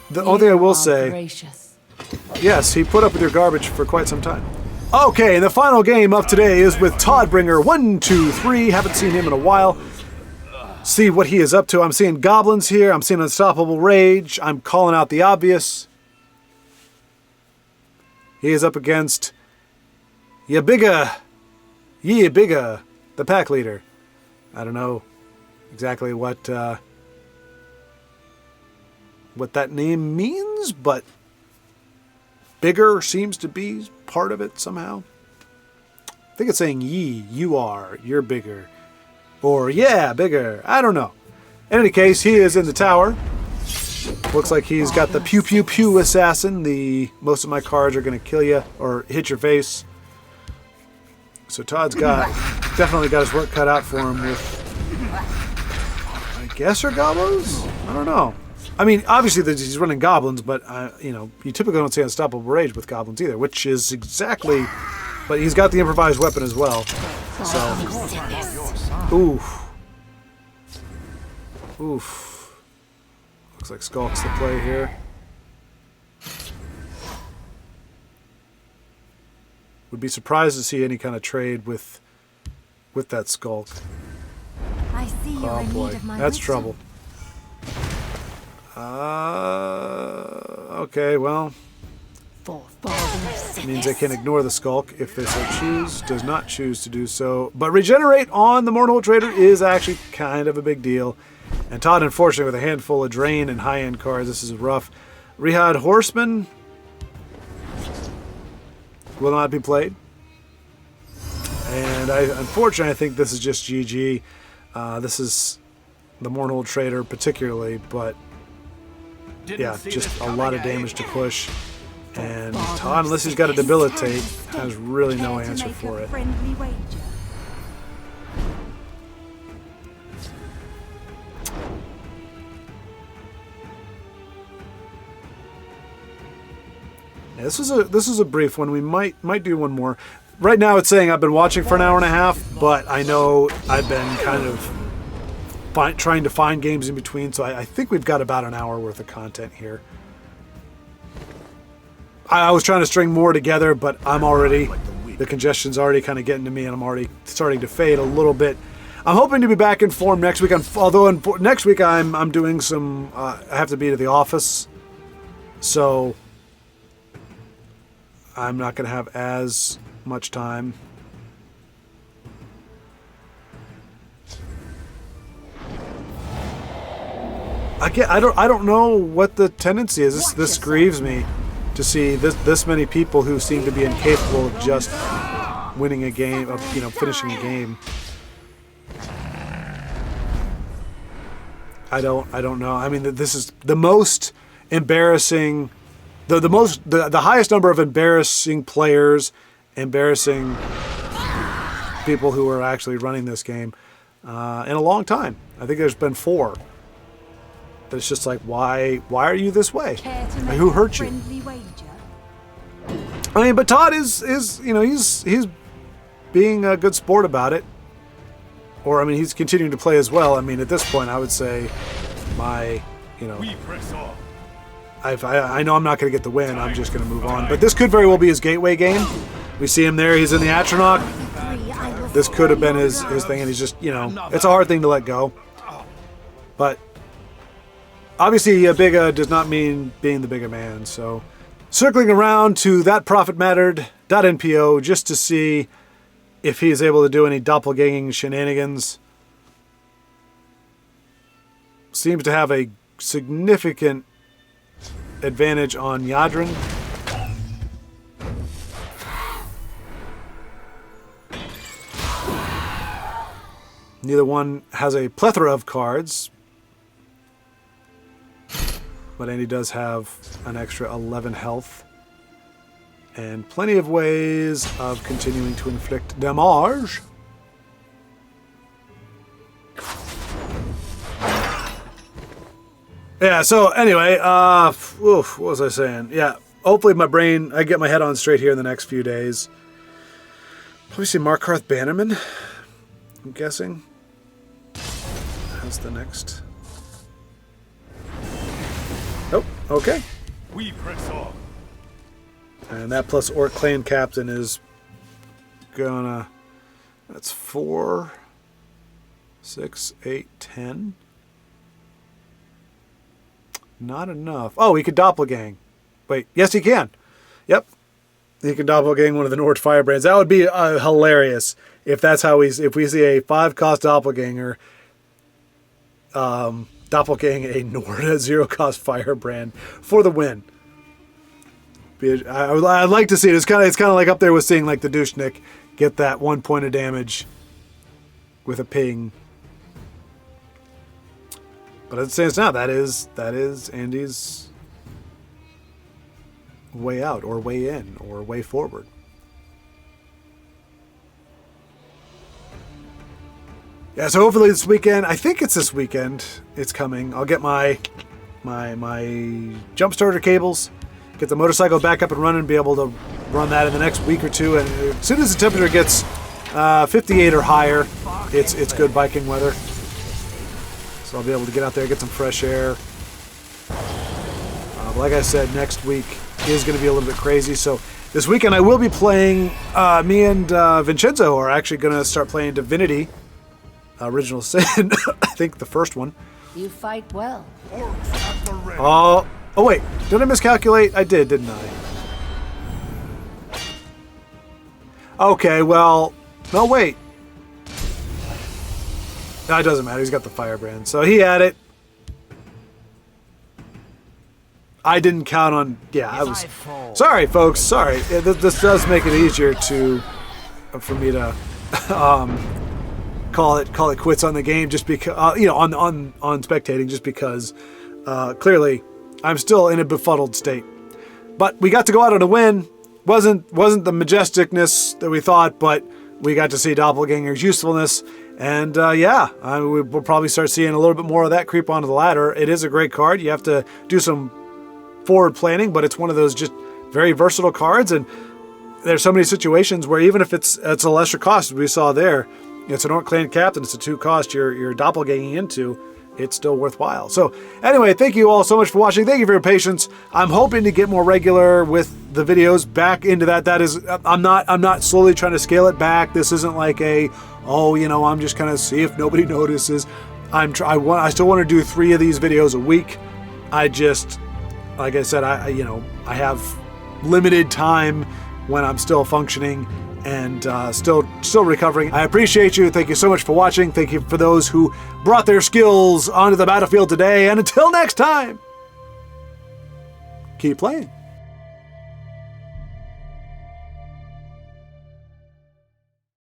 S1: The only thing I will say... Gracious. Yes, he put up with your garbage for quite some time. Okay, and the final game of today is with Toddbringer123. Haven't seen him in a while. See what he is up to. I'm seeing goblins here. I'm seeing Unstoppable Rage. I'm calling out the obvious. He is up against Yabiga, the pack leader. I don't know exactly what that name means, but bigger seems to be part of it somehow. I think it's saying you're bigger. Or, yeah, bigger. I don't know. In any case, he is in the tower. Looks like he's got the pew pew pew assassin. Most of my cards are going to kill you or hit your face. So Todd's definitely got his work cut out for him with, I guess, are goblins? I don't know. I mean, obviously he's running goblins, but you typically don't see Unstoppable Rage with goblins either, which is exactly. But he's got the improvised weapon as well. So, oof. Looks like Skulk's the play here. Would be surprised to see any kind of trade with that Skulk.
S2: I see you're in need of my
S1: that's
S2: wisdom.
S1: trouble. Okay, well, Means they can ignore the skulk if they so choose. Does not choose to do so. But regenerate on the Mournhold Trader is actually kind of a big deal. And Todd, unfortunately, with a handful of drain and high-end cards, this is rough. Rihad Horseman will not be played. And unfortunately, I think this is just GG. This is the Mournhold Trader particularly, but yeah, just a lot of damage to push. And Todd, unless he's got a debilitate, has really no answer for it. Yeah, this was a brief one. We might do one more. Right now it's saying I've been watching for an hour and a half, but I know I've been kind of trying to find games in between, so I think we've got about an hour worth of content here. I was trying to string more together, but the congestion's already kind of getting to me, and I'm already starting to fade a little bit. I'm hoping to be back in form next week. Although next week I'm doing some. I have to be to the office, so I'm not going to have as much time. I don't know what the tendency is. This grieves me to see this many people who seem to be incapable of just winning a game, of finishing a game. I don't know. I mean, this is the most embarrassing, the highest number of embarrassing players, embarrassing people who are actually running this game in a long time. I think there's been 4. But it's just like, why are you this way? Like, who hurt you? I mean, but Todd is he's being a good sport about it. Or, I mean, he's continuing to play as well. I mean, at this point, I would say I know I'm not going to get the win. I'm just going to move on. But this could very well be his gateway game. We see him there. He's in the Atronach. This could have been his thing, and he's just, it's a hard thing to let go. But obviously, bigger does not mean being the bigger man. So, circling around to ThatProphMattered.NPO just to see if he's able to do any doppelganging shenanigans. Seems to have a significant advantage on Yadrin. Neither one has a plethora of cards, but Andy does have an extra 11 health and plenty of ways of continuing to inflict damage. Yeah, so anyway, what was I saying? Yeah, hopefully I get my head on straight here in the next few days. Probably see Markarth Bannerman, I'm guessing. That's the next. Oh, okay.
S3: We press on.
S1: And that plus Orc Clan Captain is gonna... That's 4, 6, 8, 10. Not enough. Oh, he could doppelgang. Wait, yes he can. Yep. He can doppelgang one of the Nord Firebrands. That would be hilarious if that's how if we see a 5-cost doppelganger doppelgang a Nord 0-cost Firebrand for the win. I'd like to see it. It's kind of like up there with seeing like the Douchnik get that 1 point of damage with a ping. But as it stands now, that is Andy's way out, or way in, or way forward. Yeah, so hopefully this weekend, I think it's this weekend, it's coming. I'll get my jump starter cables, get the motorcycle back up and running, and be able to run that in the next week or two. And as soon as the temperature gets 58 or higher, it's good biking weather. So I'll be able to get out there, get some fresh air. But like I said, next week is going to be a little bit crazy. So this weekend I will be playing, me and Vincenzo are actually going to start playing Divinity, Original Sin, I think the first one.
S2: You fight well.
S1: Oh wait, did I miscalculate? I did, didn't I? Okay, well, no, wait. No, it doesn't matter. He's got the firebrand. So he had it. I didn't count on... Yeah, I was... Sorry, folks. Sorry. This does make it easier for me to call it quits on the game just because... on spectating, just because clearly I'm still in a befuddled state. But we got to go out on a win. Wasn't the majesticness that we thought, but we got to see Doppelganger's usefulness. And we'll probably start seeing a little bit more of that creep onto the ladder. It is a great card. You have to do some forward planning, but it's one of those just very versatile cards. And there's so many situations where even if it's a lesser cost, as we saw there, it's an Orc Clan Captain, it's a 2 cost you're doppelganging into, it's still worthwhile. So anyway, thank you all so much for watching. Thank you for your patience. I'm hoping to get more regular with the videos back into that. That is, I'm not slowly trying to scale it back. This isn't like I'm just gonna see if nobody notices. I still want to do 3 of these videos a week. I just, like I said, I have limited time when I'm still functioning and still recovering. I appreciate you. Thank you so much for watching. Thank you for those who brought their skills onto the battlefield today. And until next time, keep playing.